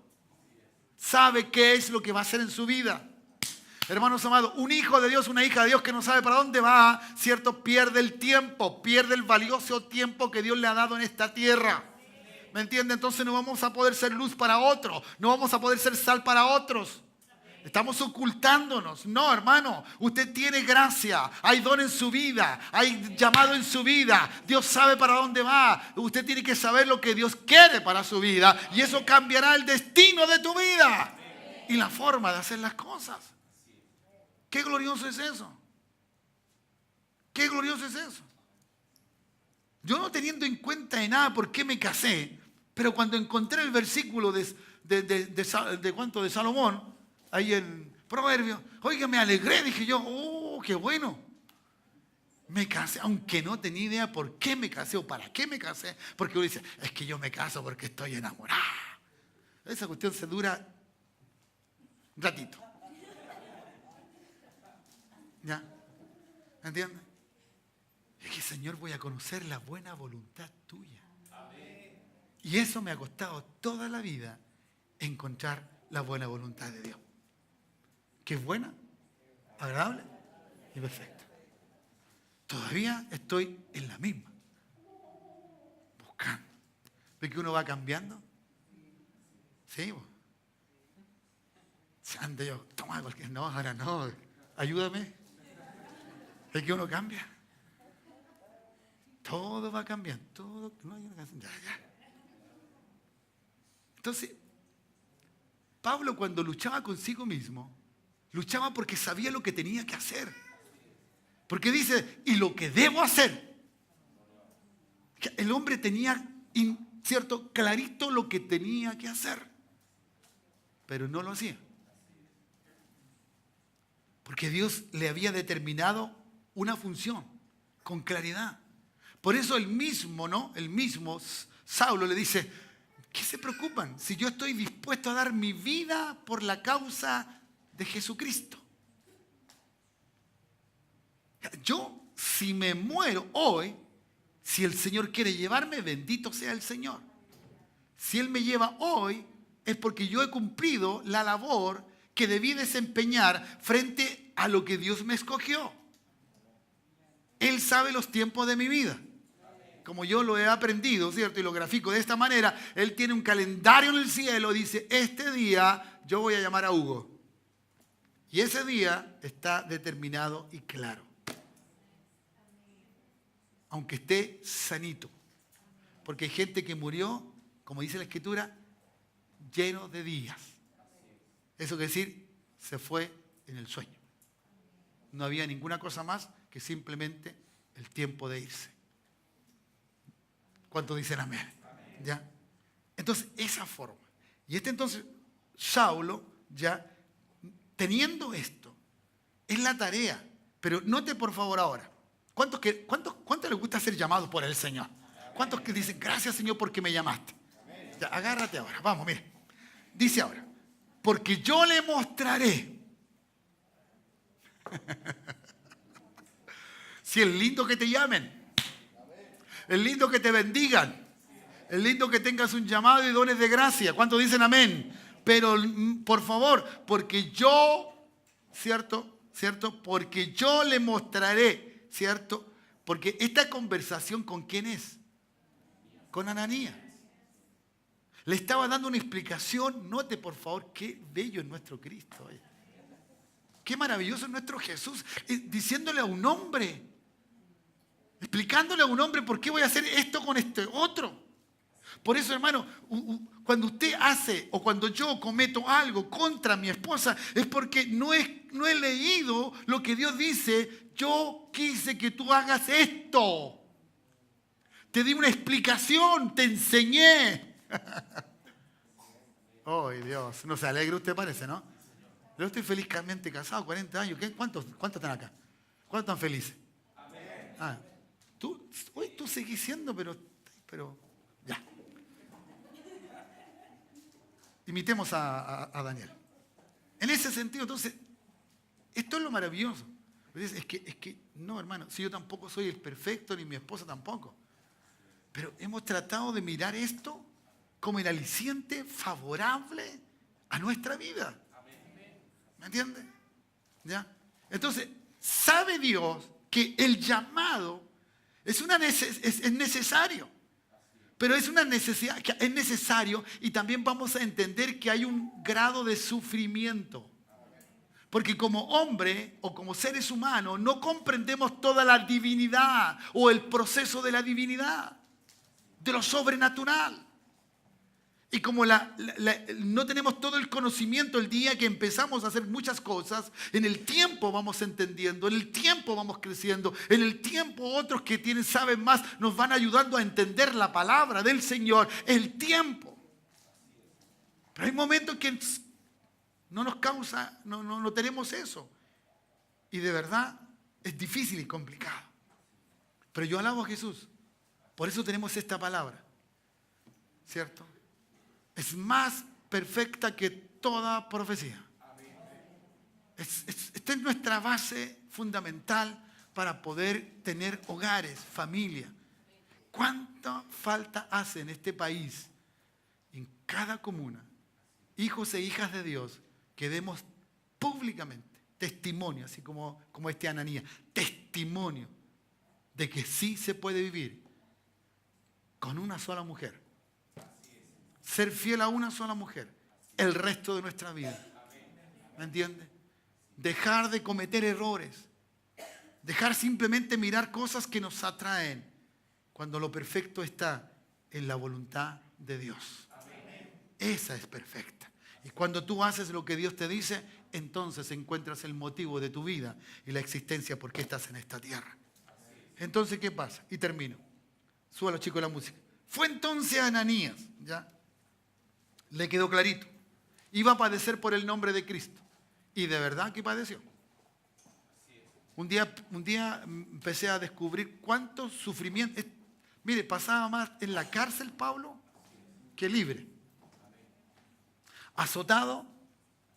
Sabe qué es lo que va a hacer en su vida. Hermanos amados, un hijo de Dios, una hija de Dios que no sabe para dónde va, ¿cierto?, pierde el tiempo, pierde el valioso tiempo que Dios le ha dado en esta tierra. ¿Me entiende? Entonces no vamos a poder ser luz para otros, no vamos a poder ser sal para otros. Estamos ocultándonos. No, hermano, usted tiene gracia, hay don en su vida, hay llamado en su vida. Dios sabe para dónde va. Usted tiene que saber lo que Dios quiere para su vida y eso cambiará el destino de tu vida y la forma de hacer las cosas. Qué glorioso es eso. Qué glorioso es eso. Yo no teniendo en cuenta de nada por qué me casé, pero cuando encontré el versículo de Salomón, ahí en Proverbios, oiga, me alegré, dije yo, oh, qué bueno. Me casé, aunque no tenía idea por qué me casé o para qué me casé, porque uno dice, es que yo me caso porque estoy enamorada. Esa cuestión se dura un ratito. ¿Ya? ¿Entiendes? Es que, Señor, voy a conocer la buena voluntad tuya. Y eso me ha costado toda la vida encontrar la buena voluntad de Dios. Que es buena, agradable y perfecta. Todavía estoy en la misma. Buscando. ¿Ve que uno va cambiando? Sí. Antes yo, toma, porque no, ahora no. Ayúdame. ¿Ve que uno cambia? Todo va cambiando. Todo, no hay una canción. Ya. Entonces, Pablo cuando luchaba consigo mismo, luchaba porque sabía lo que tenía que hacer. Porque dice, y lo que debo hacer. El hombre tenía, cierto, clarito lo que tenía que hacer. Pero no lo hacía. Porque Dios le había determinado una función con claridad. Por eso el mismo Saulo le dice, ¿qué se preocupan si yo estoy dispuesto a dar mi vida por la causa de Jesucristo? Yo, si me muero hoy, si el Señor quiere llevarme, bendito sea el Señor. Si Él me lleva hoy, es porque yo he cumplido la labor que debí desempeñar frente a lo que Dios me escogió. Él sabe los tiempos de mi vida. Como yo lo he aprendido, ¿cierto? Y lo grafico de esta manera, Él tiene un calendario en el cielo, dice, este día yo voy a llamar a Hugo. Y ese día está determinado y claro. Aunque esté sanito. Porque hay gente que murió, como dice la Escritura, lleno de días. Eso quiere decir, se fue en el sueño. No había ninguna cosa más que simplemente el tiempo de irse. ¿Cuántos dicen amén? ¿Ya? Entonces, esa forma. Y entonces, Saulo, ya teniendo esto, es la tarea. Pero note por favor ahora. ¿Cuántos les gusta ser llamados por el Señor? ¿Cuántos que dicen, gracias Señor porque me llamaste? Ya, agárrate ahora. Vamos, mire. Dice ahora, porque yo le mostraré. Si es lindo que te llamen. Es lindo que te bendigan. Es lindo que tengas un llamado y dones de gracia. ¿Cuántos dicen amén? Pero, por favor, porque yo, ¿cierto? Porque yo le mostraré, ¿cierto? Porque esta conversación, ¿con quién es? Con Ananías. Le estaba dando una explicación. Note, por favor, qué bello es nuestro Cristo. Qué maravilloso es nuestro Jesús. Diciéndole a un hombre, explicándole a un hombre por qué voy a hacer esto con este otro. Por eso, hermano, cuando usted hace o cuando yo cometo algo contra mi esposa, es porque no he leído lo que Dios dice. Yo quise que tú hagas esto. Te di una explicación, te enseñé. ¡Ay, Dios! No se alegra usted, parece, ¿no? Yo estoy felizmente casado, 40 años. ¿Cuántos están acá? ¿Cuántos están felices? Amén. Hoy tú seguís siendo, pero ya. Imitemos a Daniel. En ese sentido, entonces, esto es lo maravilloso. Es que, no, hermano, si yo tampoco soy el perfecto, ni mi esposa tampoco. Pero hemos tratado de mirar esto como el aliciente favorable a nuestra vida. ¿Me entiende? ¿Ya? Entonces, sabe Dios que el llamado es necesario. Pero es una necesidad, que es necesario, y también vamos a entender que hay un grado de sufrimiento. Porque como hombre o como seres humanos no comprendemos toda la divinidad o el proceso de la divinidad, de lo sobrenatural. Y como no tenemos todo el conocimiento el día que empezamos a hacer muchas cosas, en el tiempo vamos entendiendo, en el tiempo vamos creciendo, en el tiempo otros que saben más nos van ayudando a entender la palabra del Señor, el tiempo. Pero hay momentos que no nos causa, no tenemos eso. Y de verdad es difícil y complicado. Pero yo alabo a Jesús. Por eso tenemos esta palabra. ¿Cierto? Es más perfecta que toda profecía. Esta es nuestra base fundamental para poder tener hogares, familia. ¿Cuánta falta hace en este país, en cada comuna, hijos e hijas de Dios, que demos públicamente testimonio, así como este Ananías, testimonio de que sí se puede vivir con una sola mujer? Ser fiel a una sola mujer el resto de nuestra vida. ¿Me entiende? Dejar de cometer errores. Dejar simplemente mirar cosas que nos atraen Cuando lo perfecto está en la voluntad de Dios. Esa es perfecta. Y cuando tú haces lo que Dios te dice, entonces encuentras el motivo de tu vida y la existencia por qué estás en esta tierra. Entonces, ¿qué pasa? Y termino. Suba a los chicos la música. Fue entonces Ananías, ¿ya? Le quedó clarito. Iba a padecer por el nombre de Cristo. Y de verdad que padeció. Un día empecé a descubrir cuántos sufrimientos. Mire, pasaba más en la cárcel Pablo que libre. Azotado,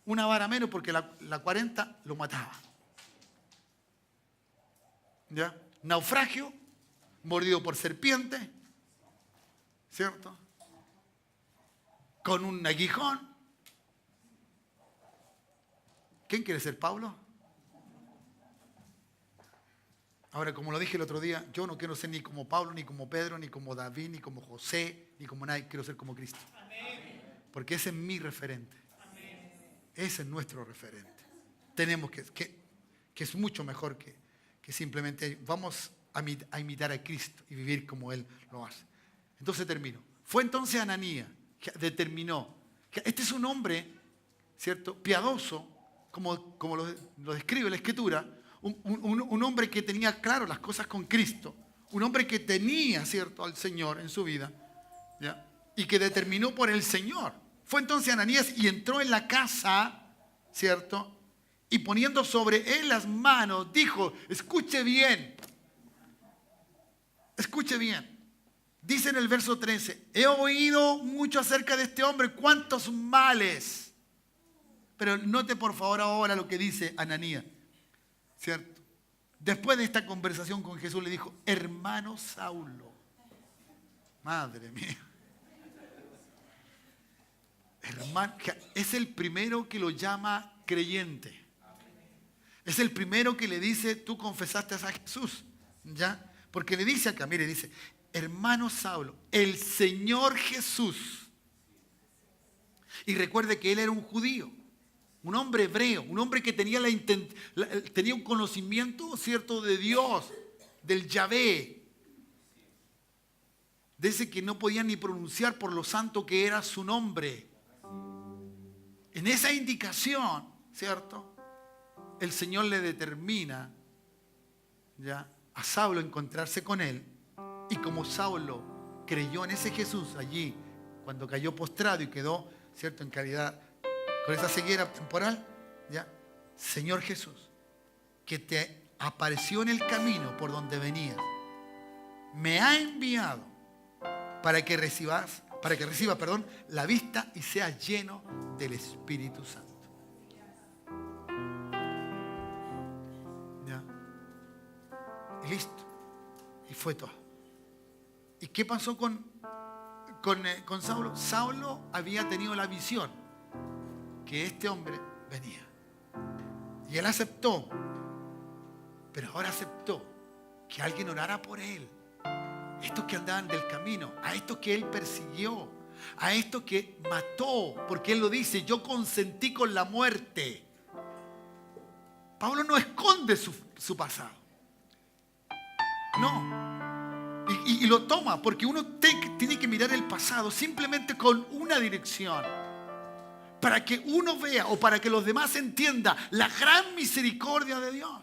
una vara menos porque la 40 lo mataba. ¿Ya? Naufragio, mordido por serpiente, ¿cierto? Con un aguijón. ¿Quién quiere ser Pablo? Ahora, como lo dije el otro día, yo no quiero ser ni como Pablo, ni como Pedro, ni como David, ni como José, ni como nadie. Quiero ser como Cristo. Porque ese es mi referente. Ese es nuestro referente. Tenemos que es mucho mejor que simplemente vamos a imitar a Cristo y vivir como Él lo hace. Entonces termino. Fue entonces Ananías que determinó que este es un hombre, ¿cierto?, piadoso, como lo describe la Escritura, un hombre que tenía claro las cosas con Cristo, un hombre que tenía, ¿cierto?, al Señor en su vida, ¿ya?, y que determinó por el Señor. Fue entonces Ananías y entró en la casa, ¿cierto?, y poniendo sobre él las manos, dijo, escuche bien, escuche bien. Dice en el verso 13, he oído mucho acerca de este hombre, cuántos males. Pero note por favor ahora lo que dice Ananías, ¿cierto? Después de esta conversación con Jesús le dijo, hermano Saulo. Madre mía. Hermano, es el primero que lo llama creyente. Es el primero que le dice, tú confesaste a Jesús, ¿ya? Porque le dice acá, mire, dice, hermano Saulo, el Señor Jesús. Y recuerde que él era un judío, un hombre hebreo, un hombre que tenía, tenía un conocimiento, ¿cierto?, de Dios, del Yahvé. De ese que no podía ni pronunciar por lo santo que era su nombre. En esa indicación, ¿cierto?, el Señor le determina, ¿ya?, a Saulo encontrarse con él. Y como Saulo creyó en ese Jesús allí, cuando cayó postrado y quedó, ¿cierto?, en calidad, con esa ceguera temporal, ¿ya?, Señor Jesús, que te apareció en el camino por donde venías, me ha enviado para que reciba, la vista y sea lleno del Espíritu Santo. ¿Ya? Y listo. Y fue todo. ¿Y qué pasó con Saulo? Saulo había tenido la visión que este hombre venía. Y él aceptó. Pero ahora aceptó que alguien orara por él. Estos que andaban del camino, a estos que él persiguió, a estos que mató, porque él lo dice, yo consentí con la muerte. Pablo no esconde su pasado. No. Y lo toma, porque uno tiene que mirar el pasado simplemente con una dirección. Para que uno vea o para que los demás entiendan la gran misericordia de Dios.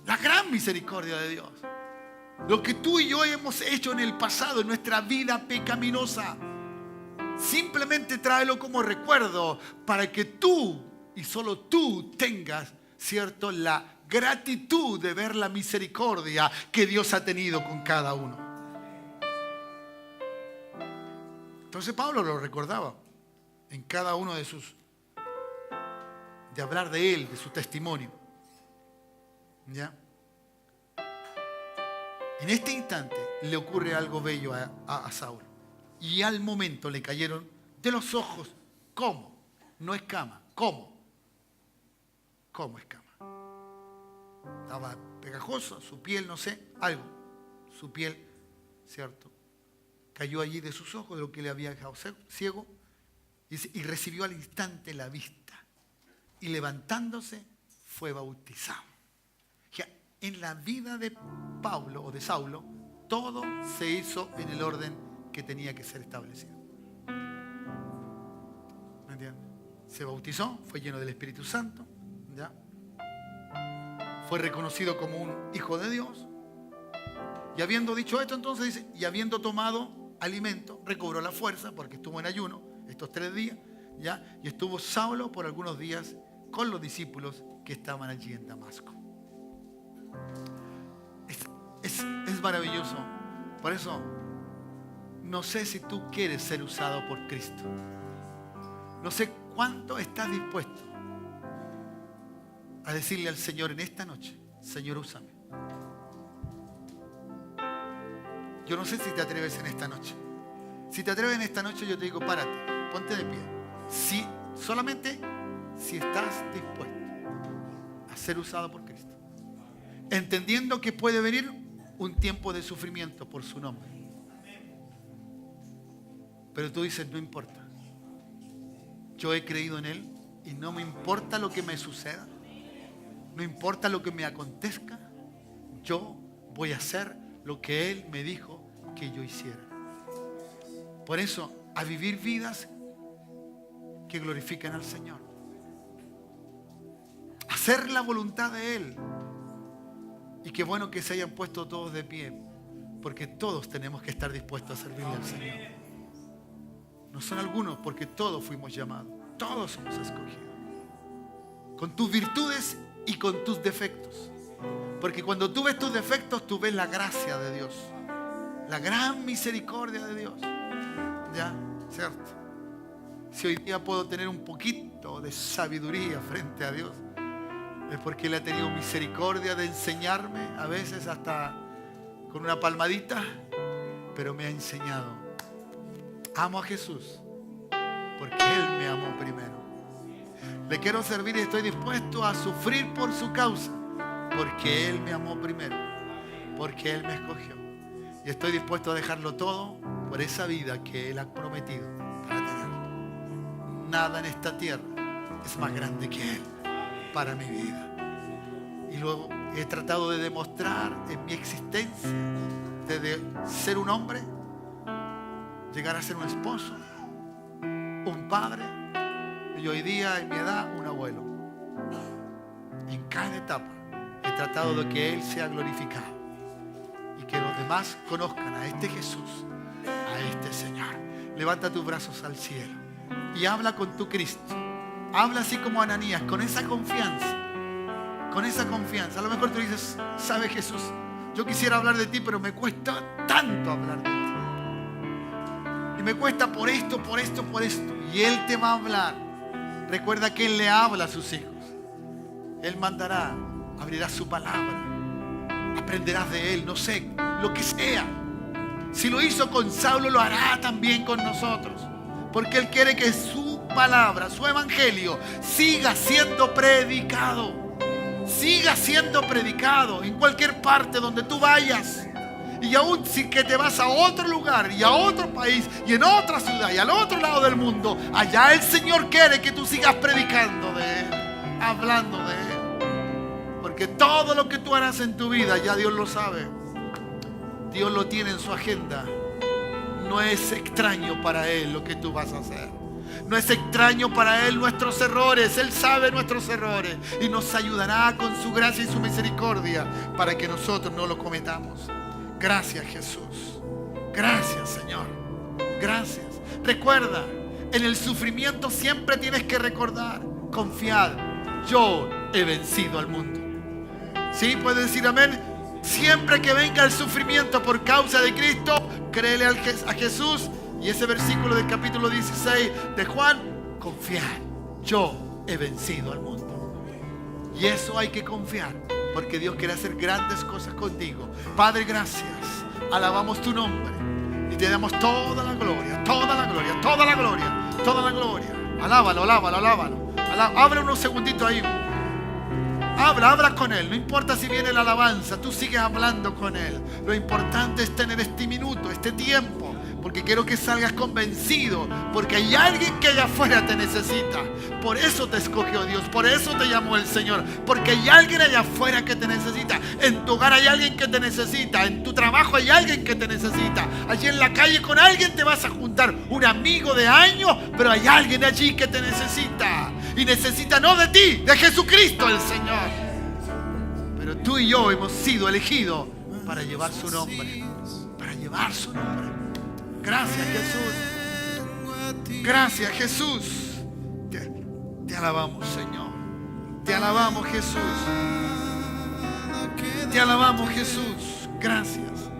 La gran misericordia de Dios. Lo que tú y yo hemos hecho en el pasado, en nuestra vida pecaminosa, simplemente tráelo como recuerdo para que tú y solo tú tengas, ¿cierto?, la gratitud de ver la misericordia que Dios ha tenido con cada uno. Entonces Pablo lo recordaba en cada uno de hablar de él, de su testimonio. ¿Ya? En este instante le ocurre algo bello a Saulo. Y al momento le cayeron de los ojos. ¿Cómo? No escama. ¿Cómo? ¿Cómo escama? Estaba pegajosa, su piel, no sé, algo. Su piel, ¿cierto?, cayó allí de sus ojos, de lo que le había dejado ciego. Y recibió al instante la vista. Y levantándose, fue bautizado. En la vida de Pablo o de Saulo, todo se hizo en el orden que tenía que ser establecido. ¿Me entiendes? Se bautizó, fue lleno del Espíritu Santo, ¿ya? Fue reconocido como un hijo de Dios. Y habiendo dicho esto, entonces dice, y habiendo tomado alimento, recobró la fuerza porque estuvo en ayuno estos 3 días, ¿ya? Y estuvo Saulo por algunos días con los discípulos que estaban allí en Damasco. Es maravilloso. Por eso, no sé si tú quieres ser usado por Cristo. No sé cuánto estás dispuesto a decirle al Señor en esta noche: Señor, úsame. Yo no sé si te atreves en esta noche. Si te atreves en esta noche, yo te digo, párate, ponte de pie. Solamente si estás dispuesto a ser usado por Cristo. Entendiendo que puede venir un tiempo de sufrimiento por su nombre. Pero tú dices, no importa. Yo he creído en Él y no me importa lo que me suceda. No importa lo que me acontezca. Yo voy a hacer lo que Él me dijo que yo hiciera. Por eso, a vivir vidas que glorifiquen al Señor. Hacer la voluntad de Él. Y qué bueno que se hayan puesto todos de pie, porque todos tenemos que estar dispuestos a servirle al Señor. No son algunos, porque todos fuimos llamados. Todos somos escogidos. Con tus virtudes y con tus defectos. Porque cuando tú ves tus defectos, tú ves la gracia de Dios. La gran misericordia de Dios. ¿Ya? ¿Cierto? Si hoy día puedo tener un poquito de sabiduría frente a Dios, es porque Él ha tenido misericordia de enseñarme, a veces hasta con una palmadita, pero me ha enseñado. Amo a Jesús porque Él me amó primero. Le quiero servir y estoy dispuesto a sufrir por su causa, porque Él me amó primero, porque Él me escogió. Y estoy dispuesto a dejarlo todo por esa vida que Él ha prometido para tener. Nada en esta tierra es más grande que Él para mi vida. Y luego he tratado de demostrar en mi existencia, desde ser un hombre, llegar a ser un esposo, un padre, y hoy día en mi edad un abuelo. En cada etapa he tratado de que Él sea glorificado y que los demás conozcan a este Jesús, a este Señor. Levanta tus brazos al cielo y habla con tu Cristo. Habla así como Ananías, con esa confianza. Con esa confianza. A lo mejor tú dices, ¿sabe Jesús? Yo quisiera hablar de ti, pero me cuesta tanto hablar de ti. Y me cuesta por esto, por esto, por esto. Y Él te va a hablar. Recuerda que Él le habla a sus hijos. Él mandará, abrirá su palabra. Aprenderás de Él, no sé, lo que sea. Si lo hizo con Saulo, lo hará también con nosotros. Porque Él quiere que su palabra, su evangelio, siga siendo predicado. Siga siendo predicado en cualquier parte donde tú vayas. Y aún si que te vas a otro lugar y a otro país y en otra ciudad y al otro lado del mundo, allá el Señor quiere que tú sigas predicando de Él, hablando de Él. Porque todo lo que tú harás en tu vida ya Dios lo sabe. Dios lo tiene en su agenda. No es extraño para Él lo que tú vas a hacer. No es extraño para Él nuestros errores. Él sabe nuestros errores y nos ayudará con su gracia y su misericordia para que nosotros no lo cometamos. Gracias, Jesús. Gracias, Señor. Gracias. Recuerda, en el sufrimiento siempre tienes que recordar, confiad, yo he vencido al mundo. ¿Sí? ¿Puedes decir amén? Siempre que venga el sufrimiento por causa de Cristo, créele a Jesús. Y ese versículo del capítulo 16 de Juan, confiad, yo he vencido al mundo. Y eso hay que confiar, porque Dios quiere hacer grandes cosas contigo. Padre, gracias. Alabamos tu nombre y te damos toda la gloria, toda la gloria, toda la gloria, toda la gloria. Alábalo, alábalo, alábalo. Habla unos segunditos ahí. Habla con Él. No importa si viene la alabanza, tú sigues hablando con Él. Lo importante es tener este minuto, este tiempo, porque quiero que salgas convencido, porque hay alguien que allá afuera te necesita. Por eso te escogió Dios, por eso te llamó el Señor, porque hay alguien allá afuera que te necesita. En tu hogar hay alguien que te necesita, en tu trabajo hay alguien que te necesita. Allí en la calle con alguien te vas a juntar, un amigo de años, pero hay alguien allí que te necesita. Y necesita no de ti, de Jesucristo el Señor. Pero tú y yo hemos sido elegidos para llevar su nombre, para llevar su nombre. Gracias, Jesús. Gracias, Jesús. Te alabamos, Señor. Te alabamos, Jesús. Te alabamos, Jesús. Gracias.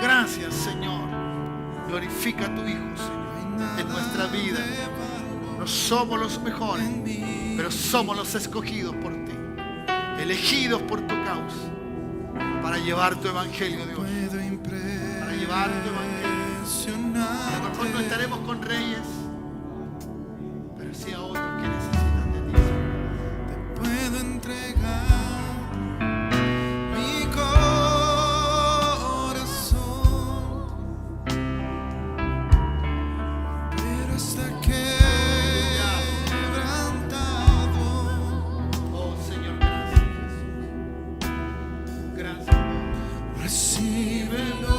Gracias, Señor. Glorifica a tu Hijo, Señor, en nuestra vida. No somos los mejores, pero somos los escogidos por ti, elegidos por tu causa, para llevar tu evangelio, Dios. Para llevar tu evangelio. A lo mejor no estaremos con reyes, pero sí a otros que necesitan de ti. Te puedo entregar mi corazón, pero está quebrantado. Oh Señor, gracias. Gracias. Recíbelo,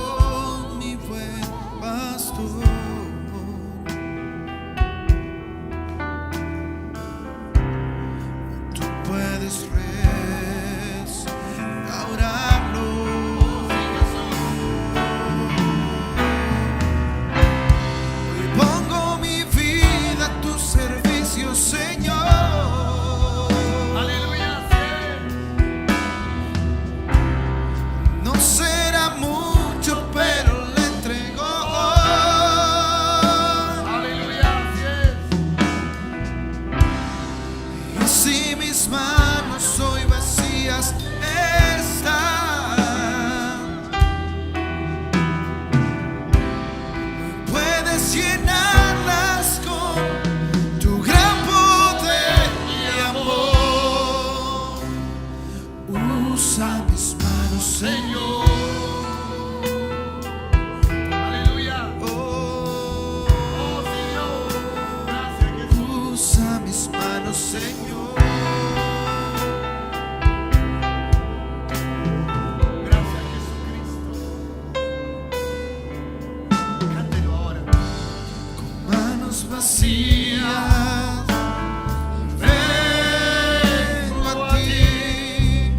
mi buen pastor. Tú puedes restaurarlo. Hoy pongo mi vida a tu servicio, Señor. Aleluya. No será mucho, pero le entrego. Aleluya. Y si mis manos hoy vacías están, puedes llenarlas con tu gran poder y amor. Usa mis manos, Señor. Aleluya. Oh, Oh Señor. Gracias, Jesús. usa mis manos, Señor. Gracias, Jesucristo. Cántelo ahora. Manos vacías, vengo a ti.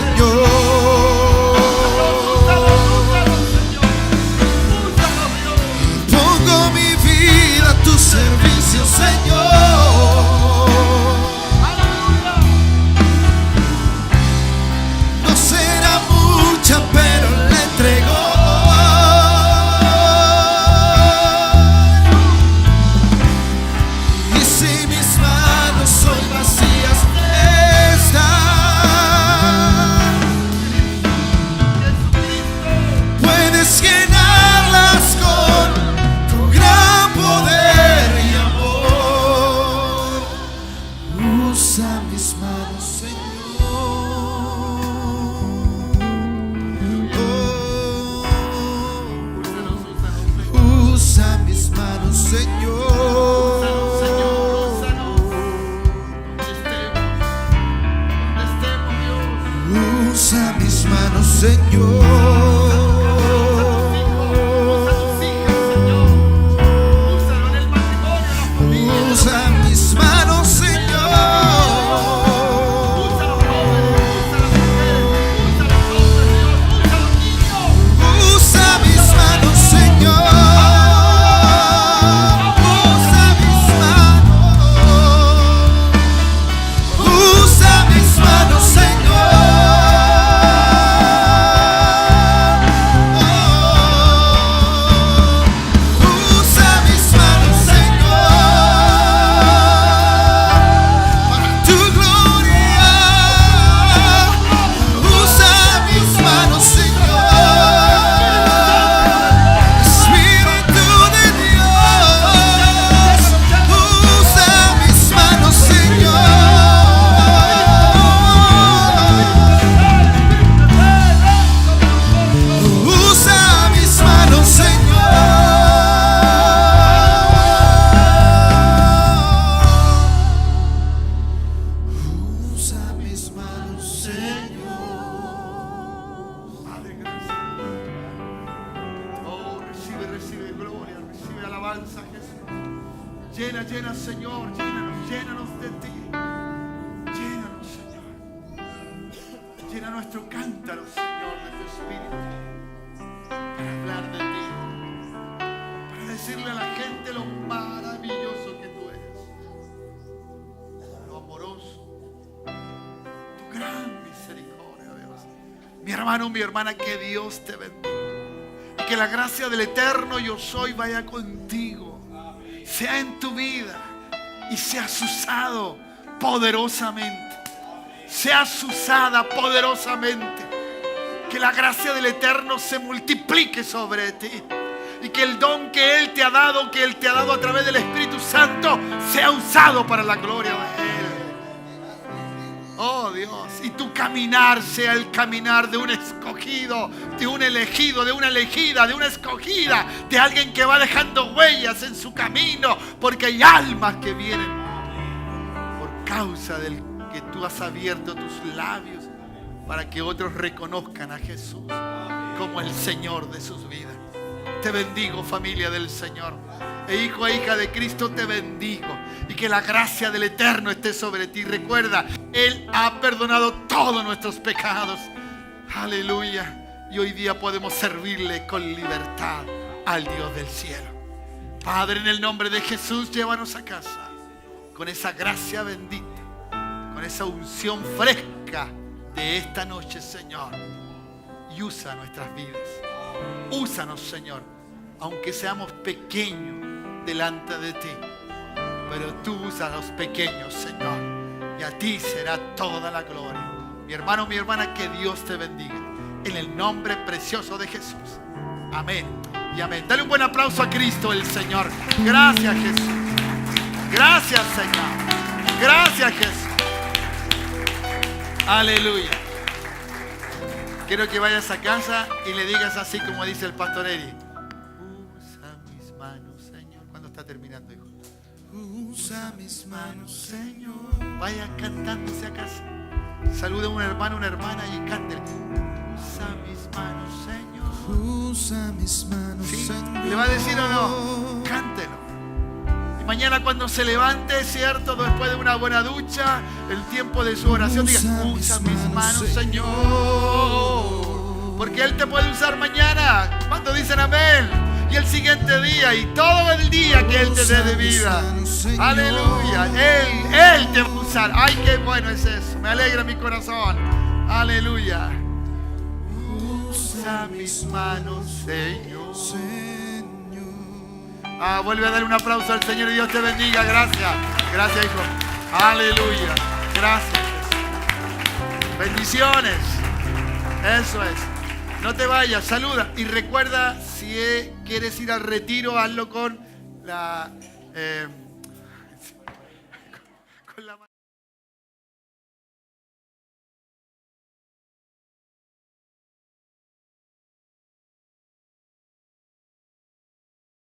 Señor. Pongo mi vida a tu servicio, Señor. No será mucha, pero la entrego. Y si mis manos hoy vacías están, puedes llenarlas con tu gran poder y amor. Usa mis manos, Señor. Usa mis manos, Señor. Usa mis manos, Señor. Usa mis manos, Señor. Usa mis manos, Señor. Usa mis manos. Usa mis manos, Señor. Usa mis manos, Señor. Para tu gloria. Usa mis manos, Señor. Espíritu de Dios. Usa mis manos, Señor. Usa mis manos, Señor. Usa mis manos, Señor. Padre, gracias. Oh, recibe gloria, recibe alabanza, Jesús. Llena, Señor, llénanos de ti. Llénanos, Señor. Llena nuestro cántaro, Señor, de tu Espíritu. Para hablar de ti. Para decirle a la gente lo maravilloso que tú eres. Lo amoroso. Tu gran misericordia, Dios. Mi hermano, mi hermana, que Dios te bendiga. Y que la gracia del eterno yo soy vaya contigo. Sea en tu vida y seas usado poderosamente. Seas usada poderosamente. Que la gracia del eterno se multiplique sobre ti. Y que el don que Él te ha dado, a través del Espíritu Santo, sea usado para la gloria de Él. Oh Dios, y tu caminar sea el caminar de un escogido, de un elegido, de una elegida, de una escogida, de alguien que va dejando huellas en su camino, porque hay almas que vienen por causa del que tú has abierto tus labios para que otros reconozcan a Jesús como el Señor de sus vidas. Te bendigo, familia del Señor. E hijo e hija de Cristo, te bendigo. Y que la gracia del Eterno esté sobre ti. Recuerda, Él ha perdonado todos nuestros pecados. Aleluya. Y hoy día podemos servirle con libertad al Dios del cielo. Padre, en el nombre de Jesús, llévanos a casa con esa gracia bendita, con esa unción fresca de esta noche, Señor. Y usa nuestras vidas. Úsanos, Señor, aunque seamos pequeños delante de ti, pero tú usas a los pequeños, Señor, y a ti será toda la gloria. Mi hermano, mi hermana, que Dios te bendiga en el nombre precioso de Jesús. Amén y amén. Dale un buen aplauso a Cristo el Señor. Gracias, Jesús. Gracias, Señor. Gracias, Jesús. Aleluya. Quiero que vayas a casa y le digas así como dice el pastor Eri. Usa mis manos, Señor. ¿Cuándo está terminando, hijo? Usa mis manos, Señor. Vaya cantándose a casa. Saluda a un hermano, una hermana y cántele. Usa mis manos, Señor. Usa mis manos, ¿Sí? Señor. ¿Le va a decir o no? Cántelo. Y mañana mañana cuando se levante, ¿cierto? Después de una buena ducha, el tiempo de su oración, diga, usa mis manos, Señor. Porque Él te puede usar mañana. ¿Cuántos dicen amén? Y el siguiente día y todo el día que Él te dé de vida. Aleluya. Él te va a usar. Ay, qué bueno es eso. Me alegra mi corazón. Aleluya. Usa mis manos, Señor. Vuelve a dar un aplauso al Señor y Dios te bendiga. Gracias. Gracias, hijo. Aleluya. Gracias. Bendiciones. Eso es. No te vayas, saluda. Y recuerda, si quieres ir al retiro, hazlo con la